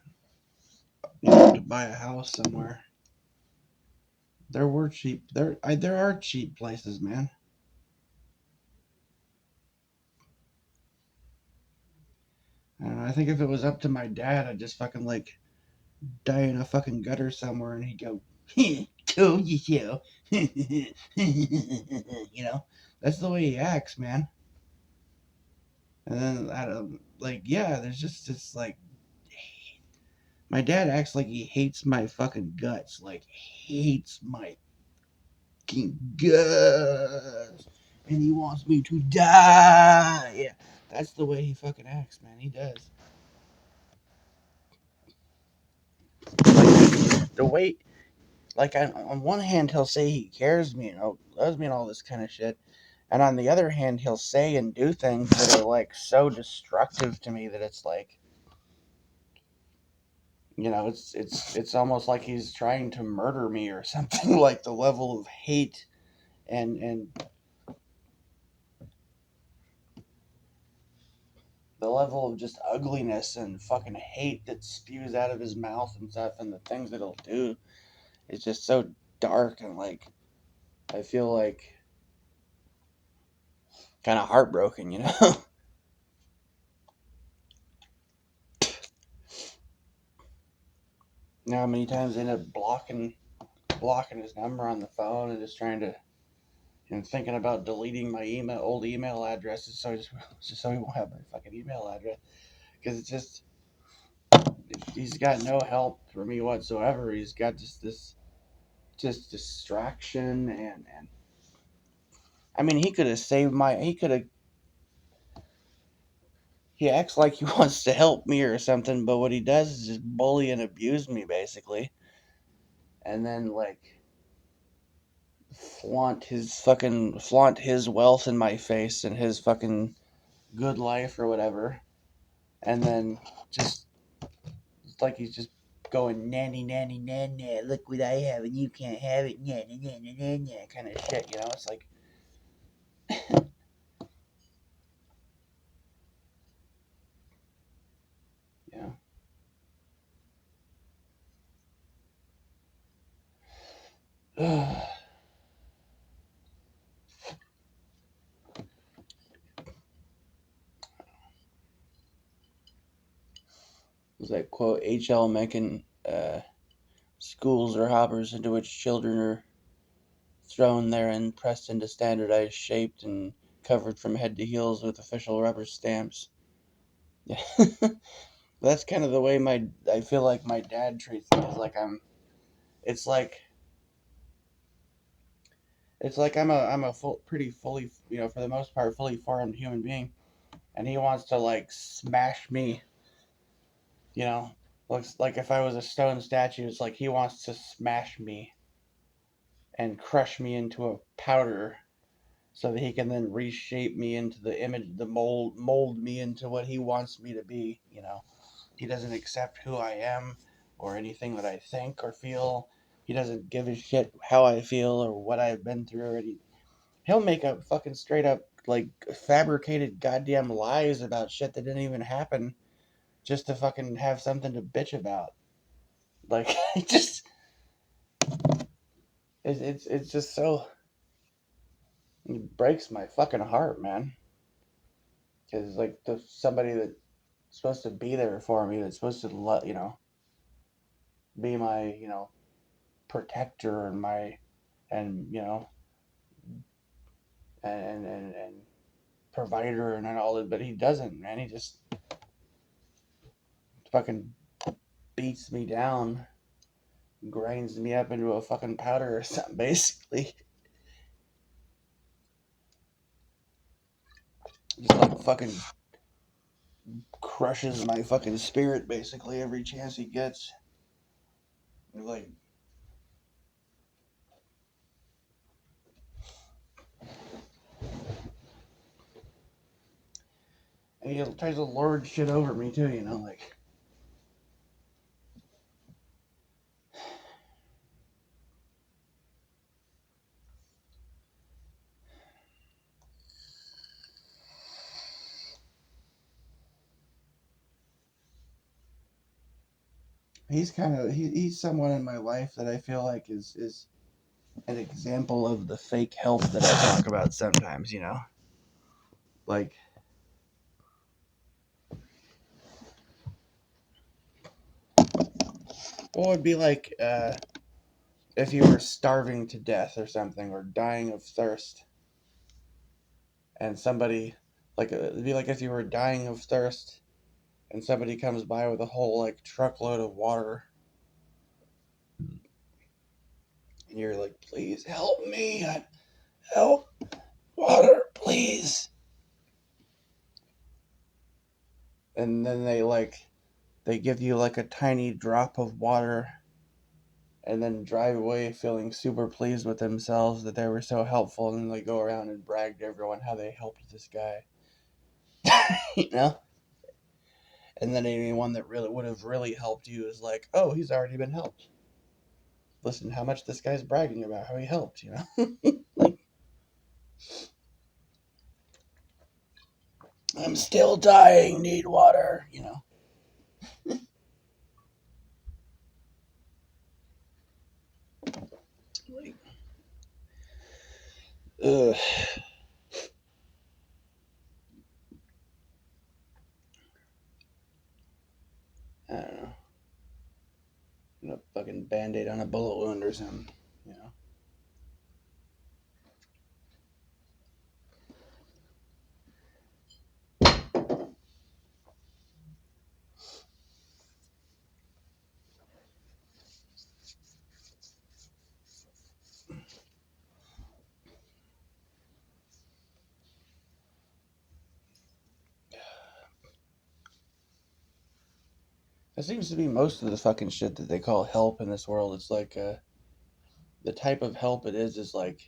to buy a house somewhere. There were cheap. There are cheap places, man. And I think if it was up to my dad, I'd just fucking like die in a fucking gutter somewhere, and he'd go, "Told you so." You know, that's the way he acts, man. And then I don't like, yeah. There's just this like, my dad acts like he hates my fucking guts, like hates my fucking guts, and he wants me to die. Yeah, that's the way he fucking acts, man. He does. Like the way, like on one hand he'll say he cares me, loves me, and all this kind of shit. And on the other hand, he'll say and do things that are like so destructive to me that it's like, it's almost like he's trying to murder me or something. Like the level of hate and the level of just ugliness and fucking hate that spews out of his mouth and stuff, and the things that he'll do is just so dark, and like I feel like kind of heartbroken, you know. You know how many times I end up blocking his number on the phone and just trying to, thinking about deleting my old email addresses, so just so he won't have my fucking email address, because it's he's got no help for me whatsoever. He's got just this just distraction, and I mean, he could have saved my he could have he acts like he wants to help me or something, but what he does is just bully and abuse me basically, and then like flaunt his wealth in my face and his fucking good life or whatever, and then just it's like he's just going nanny nanny nanny, look what I have and you can't have it, nanny nanny nanny, kind of shit. It's like, yeah. It's like quote H.L. Mencken, schools are hoppers into which children are thrown there and pressed into standardized shaped and covered from head to heels with official rubber stamps. Yeah. That's kind of the way I feel like my dad treats me. Is like it's like I'm a pretty fully, for the most part, fully formed human being, and he wants to like smash me. You know, looks like if I was a stone statue, it's like he wants to smash me and crush me into a powder so that he can then reshape me into the image, the mold me into what he wants me to be. He doesn't accept who I am or anything that I think or feel. He doesn't give a shit how I feel or what I've been through. He'll make up fucking straight up like fabricated goddamn lies about shit that didn't even happen just to fucking have something to bitch about. Like it just it's just so it breaks my fucking heart, man. Because like the somebody that's supposed to be there for me, that's supposed to be my protector and my and and provider and all that, but he doesn't, man. He just fucking beats me down, grinds me up into a fucking powder or something, basically. Just like fucking crushes my fucking spirit, basically, every chance he gets. Like, and he tries to lord shit over me too, like. He's someone in my life that I feel like is an example of the fake help that I talk about sometimes, like what would be like if you were starving to death or something, or dying of thirst, and somebody it'd be like if you were dying of thirst and somebody comes by with a whole like truckload of water, and you're like, please help me, help, water, please. And then they give you like a tiny drop of water and then drive away feeling super pleased with themselves that they were so helpful, and they go around and brag to everyone how they helped this guy. you know and then anyone that really would have really helped you is like, oh, he's already been helped. Listen how much this guy's bragging about how he helped. Like, I'm still dying, need water. Like, ugh. I don't know. A fucking band-aid on a bullet wound or something. you know that seems to be most of the fucking shit that they call help in this world. It's like the type of help it is like,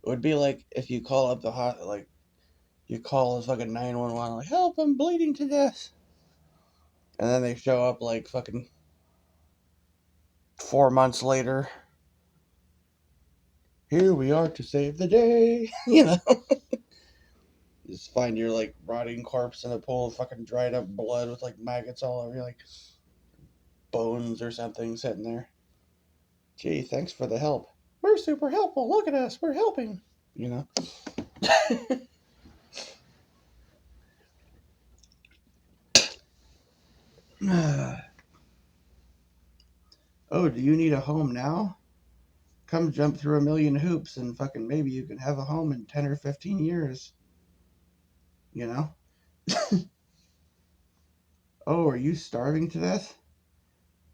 it would be like if you call up the hot, like you call this fucking 911, like, help, I'm bleeding to death. And then they show up like fucking 4 months later. Here we are to save the day. Just find your like rotting corpse in a pool of fucking dried up blood with like maggots all over you, like bones or something sitting there. Gee, thanks for the help. We're super helpful. Look at us. We're helping. You know? Oh, do you need a home now? Come jump through a million hoops and fucking maybe you can have a home in 10 or 15 years. You know? Oh, are you starving to death?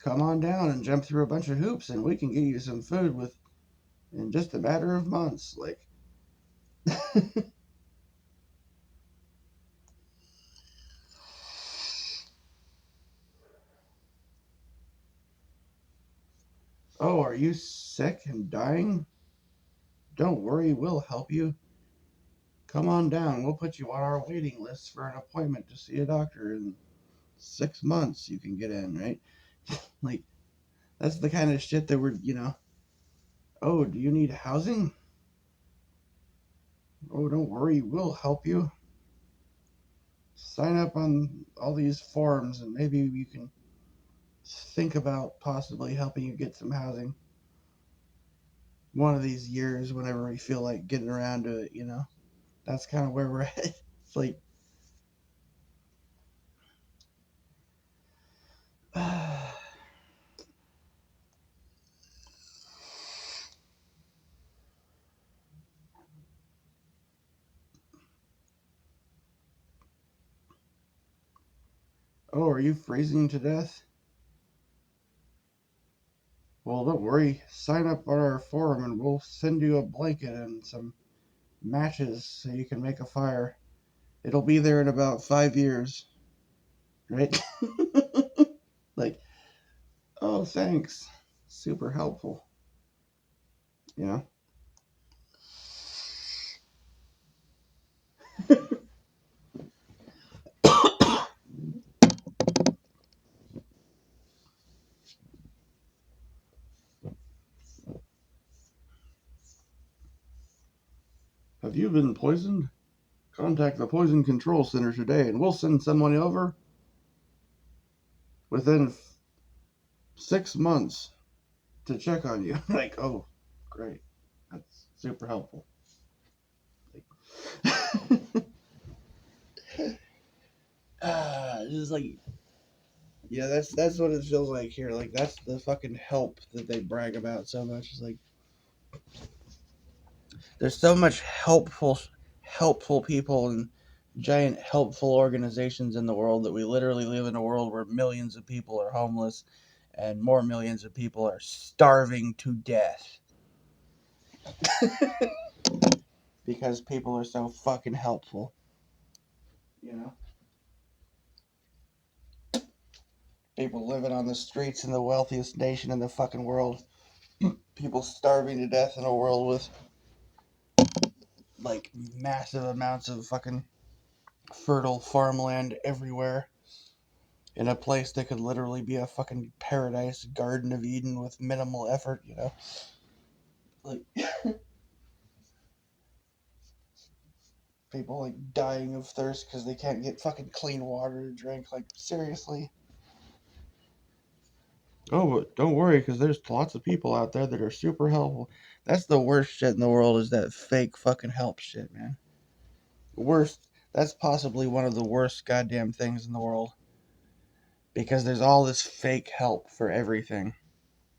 Come on down and jump through a bunch of hoops and we can get you some food with in just a matter of months. Like, oh, are you sick and dying? Don't worry, we'll help you. Come on down. We'll put you on our waiting list for an appointment to see a doctor in 6 months. You can get in, right? Like, that's the kind of shit that we're. Oh, do you need housing? Oh, don't worry, we'll help you. Sign up on all these forums and maybe you can think about possibly helping you get some housing one of these years whenever we feel like getting around to it, you know? That's kind of where we're at. It's like, oh, are you freezing to death? Well, don't worry. Sign up on our forum and we'll send you a blanket and some matches so you can make a fire. It'll be there in about 5 years, right? Like, oh, thanks. Super helpful. You know? Have you been poisoned? Contact the Poison Control Center today and we'll send someone over within 6 months to check on you. Like, oh, great. That's super helpful. Like, this is like, yeah, that's what it feels like here. Like, that's the fucking help that they brag about so much. It's like, there's so much helpful people and giant helpful organizations in the world that we literally live in a world where millions of people are homeless and more millions of people are starving to death because people are so fucking helpful, you know? People living on the streets in the wealthiest nation in the fucking world. People starving to death in a world with like massive amounts of fucking fertile farmland everywhere in a place that could literally be a fucking paradise, Garden of Eden with minimal effort, you know? Like, people like dying of thirst because they can't get fucking clean water to drink. Like, seriously. Oh, but don't worry, because there's lots of people out there that are super helpful. That's the worst shit in the world is that fake fucking help shit, man. Worst. That's possibly one of the worst goddamn things in the world. Because there's all this fake help for everything.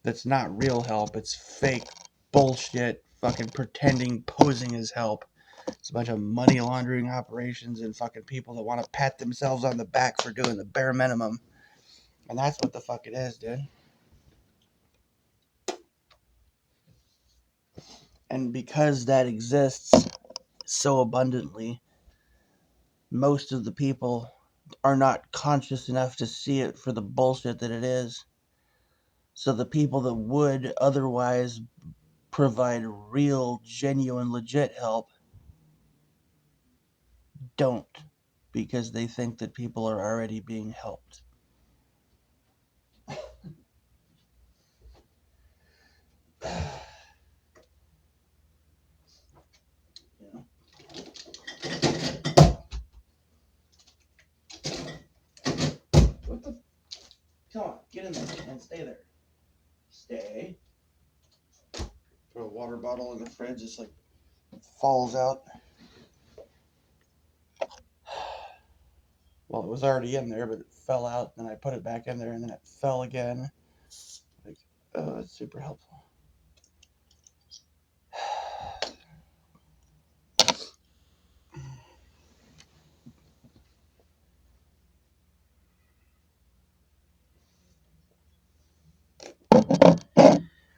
That's not real help. It's fake bullshit, fucking pretending, posing as help. It's a bunch of money laundering operations and fucking people that want to pat themselves on the back for doing the bare minimum. And that's what the fuck it is, dude. And because that exists so abundantly, most of the people are not conscious enough to see it for the bullshit that it is. So the people that would otherwise provide real, genuine, legit help don't because they think that people are already being helped. You know? What the? Come on, get in there and stay there. Stay. Put a water bottle in the fridge, it's like falls out. Well, it was already in there, but it fell out. Then I put it back in there, and then it fell again. Like, oh, it's super helpful.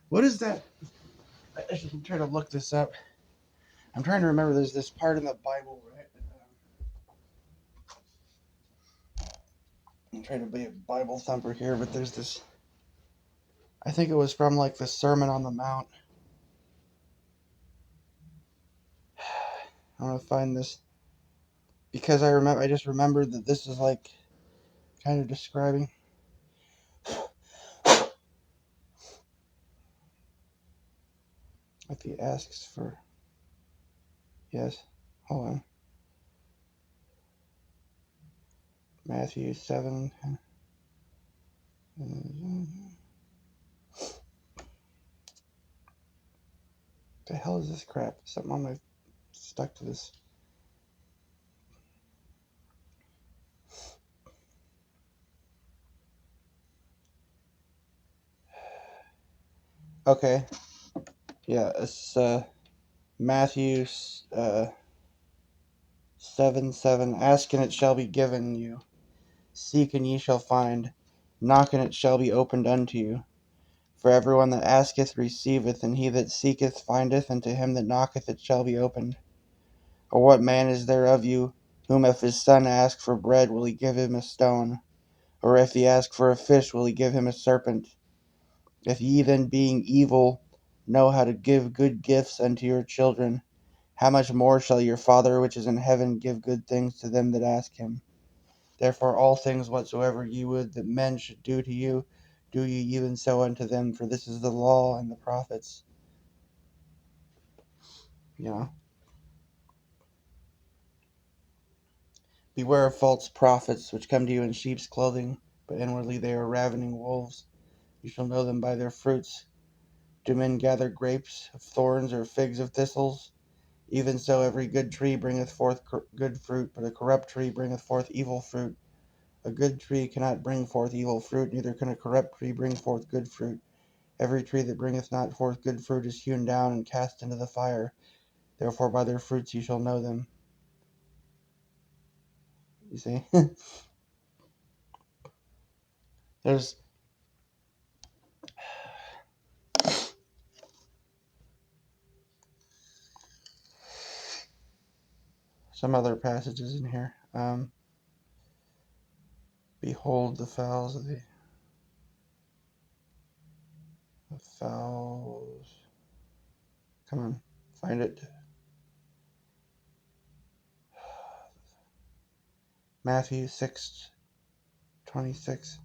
What is that? I should try to look this up. I'm trying to remember. There's this part in the Bible, right? I'm trying to be a Bible thumper here, but there's this. I think it was from like the Sermon on the Mount. I'm gonna find this because I remember. I just remembered that this is like kind of describing. If he asks for, yes. Hold on. Matthew 7. The hell is this crap? Something on my stuck to this. Okay. Yeah, it's Matthew 7:7. Ask and it shall be given you. Seek and ye shall find. Knock and it shall be opened unto you. For everyone that asketh receiveth, and he that seeketh findeth, and to him that knocketh it shall be opened. Or what man is there of you, whom if his son ask for bread, will he give him a stone? Or if he ask for a fish, will he give him a serpent? If ye then, being evil, know how to give good gifts unto your children, how much more shall your Father which is in heaven give good things to them that ask him? Therefore all things whatsoever ye would that men should do to you, do ye even so unto them, for this is the law and the prophets. Beware of false prophets, which come to you in sheep's clothing, but inwardly they are ravening wolves. You shall know them by their fruits. Do men gather grapes of thorns, or figs of thistles? Even so every good tree bringeth forth good fruit, but a corrupt tree bringeth forth evil fruit. A good tree cannot bring forth evil fruit, neither can a corrupt tree bring forth good fruit. Every tree that bringeth not forth good fruit is hewn down and cast into the fire. Therefore by their fruits you shall know them. You see? There's some other passages in here. Behold the fowls of the fowls. Come on, find it. Matthew 6:26.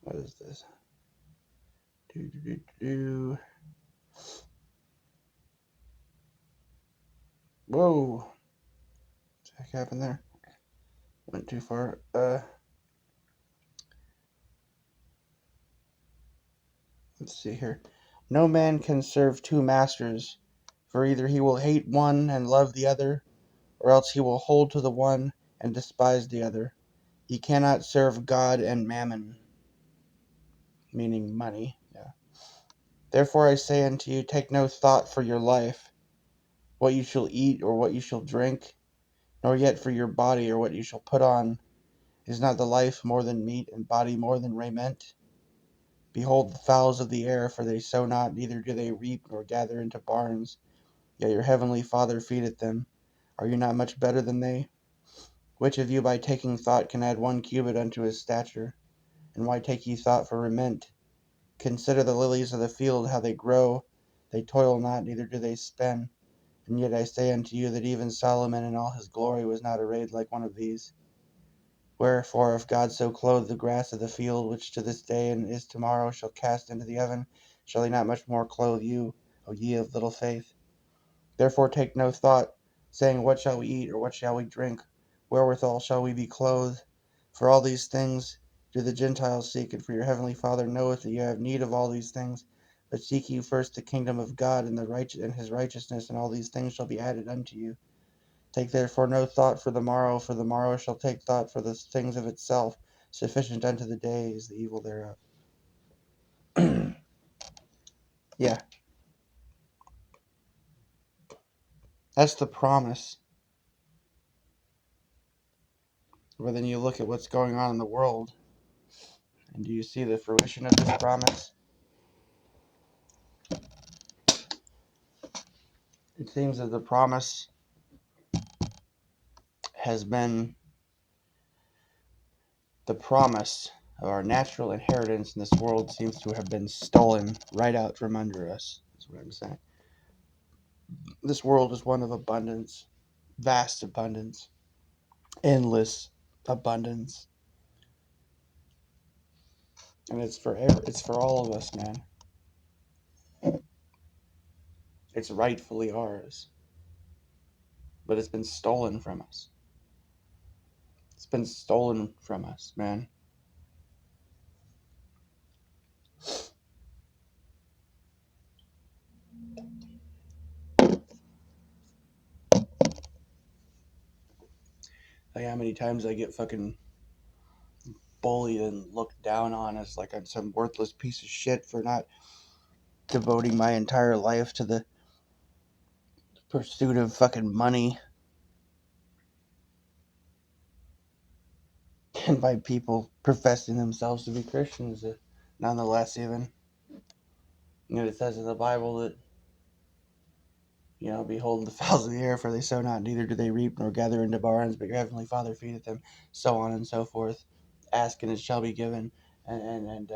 What is this? Whoa! What the heck happened there? Went too far. Let's see here. No man can serve two masters, for either he will hate one and love the other, or else he will hold to the one and despise the other. Ye cannot serve God and mammon, meaning money. Yeah. Therefore I say unto you, take no thought for your life, what you shall eat or what you shall drink, nor yet for your body or what you shall put on. Is not the life more than meat, and body more than raiment? Behold the fowls of the air, for they sow not, neither do they reap, nor gather into barns, yet your heavenly Father feedeth them. Are you not much better than they? Which of you by taking thought can add 1 cubit unto his stature? And why take ye thought for raiment? Consider the lilies of the field, how they grow. They toil not, neither do they spin. And yet I say unto you that even Solomon in all his glory was not arrayed like one of these. Wherefore, if God so clothe the grass of the field, which to this day and is tomorrow shall cast into the oven, shall he not much more clothe you, O ye of little faith? Therefore take no thought, saying, what shall we eat, or what shall we drink? Wherewithal shall we be clothed? For all these things do the Gentiles seek, and for your heavenly Father knoweth that you have need of all these things. But seek ye first the kingdom of God and his righteousness, and all these things shall be added unto you. Take therefore no thought for the morrow shall take thought for the things of itself. Sufficient unto the day is the evil thereof. Yeah, that's the promise. But then you look at what's going on in the world, and do you see the fruition of this promise? It seems that the promise has been the promise of our natural inheritance in this world seems to have been stolen right out from under us. That's what I'm saying. This world is one of abundance, vast abundance, endless abundance, and it's for all of us, man. It's rightfully ours. but it's been stolen from us. It's been stolen from us, man. Like how many times I get fucking bullied and looked down on as like I'm some worthless piece of shit for not devoting my entire life to the pursuit of fucking money. And by people professing themselves to be Christians, nonetheless, even. You know, it says in the Bible that, you know, behold the fowls of the air, for they sow not, neither do they reap nor gather into barns, but your heavenly Father feedeth them, so on and so forth. Ask and it shall be given, and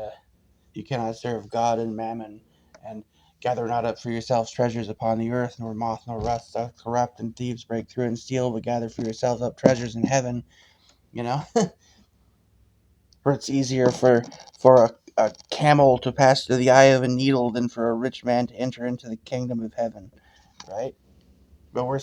you cannot serve God and mammon, and gather not up for yourselves treasures upon the earth, nor moth nor rust doth corrupt, and thieves break through and steal, but gather for yourselves up treasures in heaven. You know, for it's easier for a camel to pass through the eye of a needle than for a rich man to enter into the kingdom of heaven, right? But we're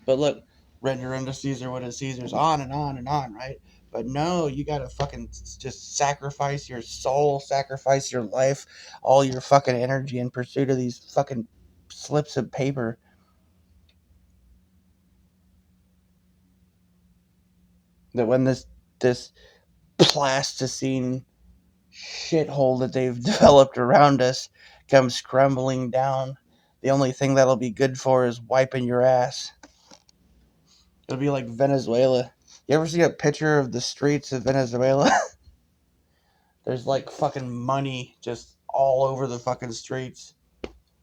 but look, render unto Caesar what is Caesar's, on and on and on, right? But no, you gotta fucking just sacrifice your soul, sacrifice your life, all your fucking energy in pursuit of these fucking slips of paper. That when this plasticine shithole that they've developed around us comes crumbling down, the only thing that'll be good for is wiping your ass. It'll be like Venezuela. You ever see a picture of the streets of Venezuela? There's like fucking money just all over the fucking streets,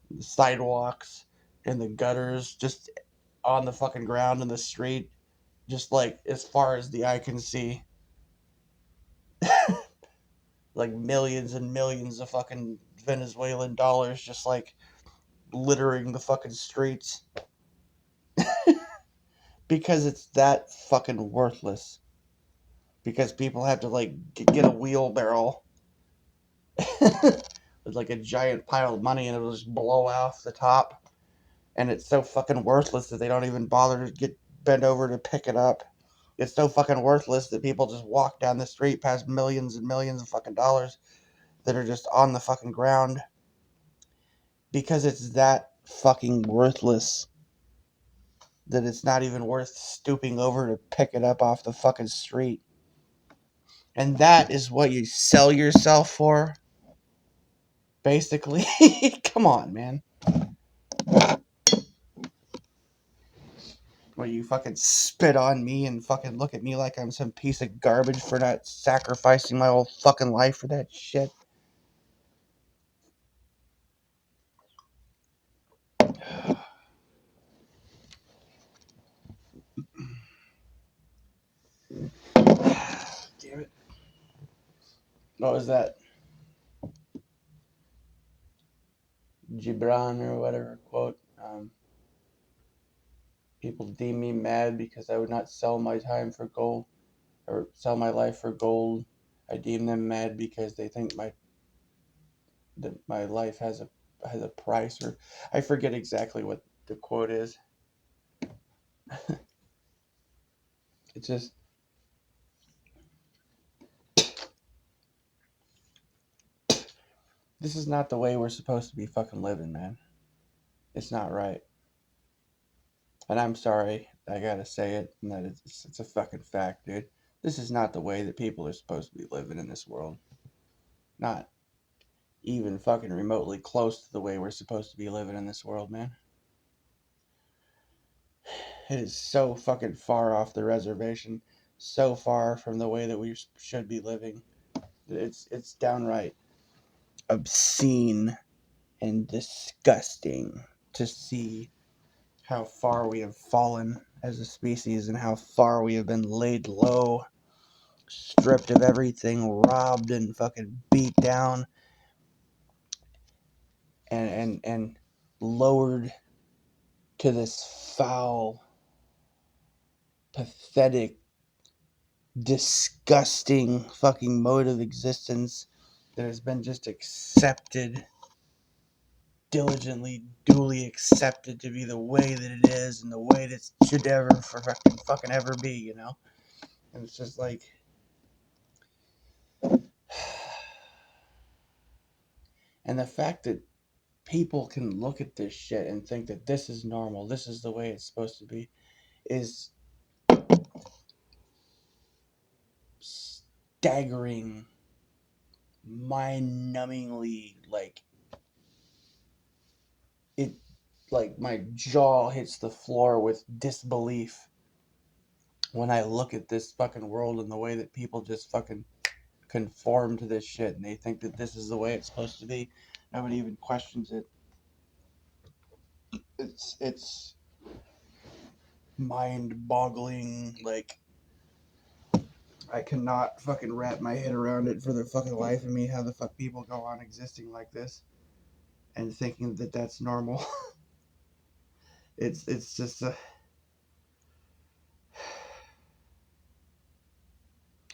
the sidewalks, and the gutters, just on the fucking ground in the street, just like as far as the eye can see. Like millions and millions of fucking Venezuelan dollars just like littering the fucking streets because it's that fucking worthless. Because people have to like get a wheelbarrow with like a giant pile of money and it'll just blow off the top. And it's so fucking worthless that they don't even bother to get bent over to pick it up. It's so fucking worthless that people just walk down the street past millions and millions of fucking dollars that are just on the fucking ground because it's that fucking worthless that it's not even worth stooping over to pick it up off the fucking street. And that is what you sell yourself for? Basically. Come on, man. What, you fucking spit on me and fucking look at me like I'm some piece of garbage for not sacrificing my whole fucking life for that shit? Damn it. What was that? Gibran or whatever quote? People deem me mad because I would not sell my time for gold or sell my life for gold. I deem them mad because they think my life has a price, or I forget exactly what the quote is. It's just this is not the way we're supposed to be fucking living, man. It's not right. And I'm sorry, I gotta say it, and that it's a fucking fact, dude. This is not the way that people are supposed to be living in this world. Not even fucking remotely close to the way we're supposed to be living in this world, man. It is so fucking far off the reservation, so far from the way that we should be living. It's downright obscene and disgusting to see how far we have fallen as a species and how far we have been laid low, stripped of everything, robbed and fucking beat down, and lowered to this foul, pathetic, disgusting fucking mode of existence that has been just accepted diligently, duly accepted to be the way that it is and the way that it should ever for fucking ever be, you know? And it's just like, and the fact that people can look at this shit and think that this is normal, this is the way it's supposed to be, is staggering, mind-numbingly, like, it, like, my jaw hits the floor with disbelief when I look at this fucking world and the way that people just fucking conform to this shit and they think that this is the way it's supposed to be. Nobody even questions it. It's mind-boggling. Like, I cannot fucking wrap my head around it for the fucking life of me. How the fuck people go on existing like this and thinking that that's normal. It's just a.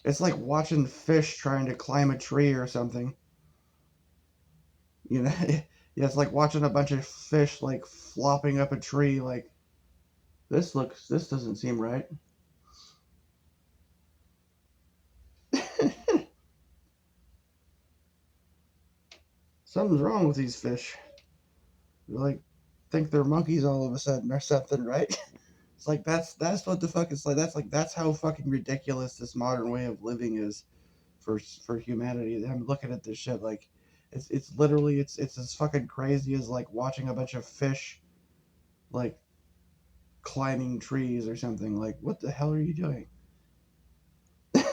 It's like watching fish trying to climb a tree or something. You know, yeah, it's like watching a bunch of fish like flopping up a tree. Like, this doesn't seem right. Something's wrong with these fish. They like think they're monkeys all of a sudden or something, right? It's like that's what the fuck it's like. That's how fucking ridiculous this modern way of living is for humanity. I'm looking at this shit like it's literally it's as fucking crazy as like watching a bunch of fish like climbing trees or something. Like, what the hell are you doing? I'm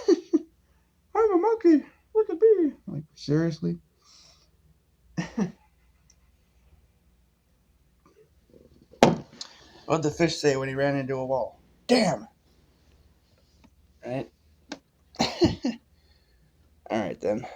a monkey. Look at me. Like, seriously? What'd the fish say when he ran into a wall? Damn! Right? Alright then.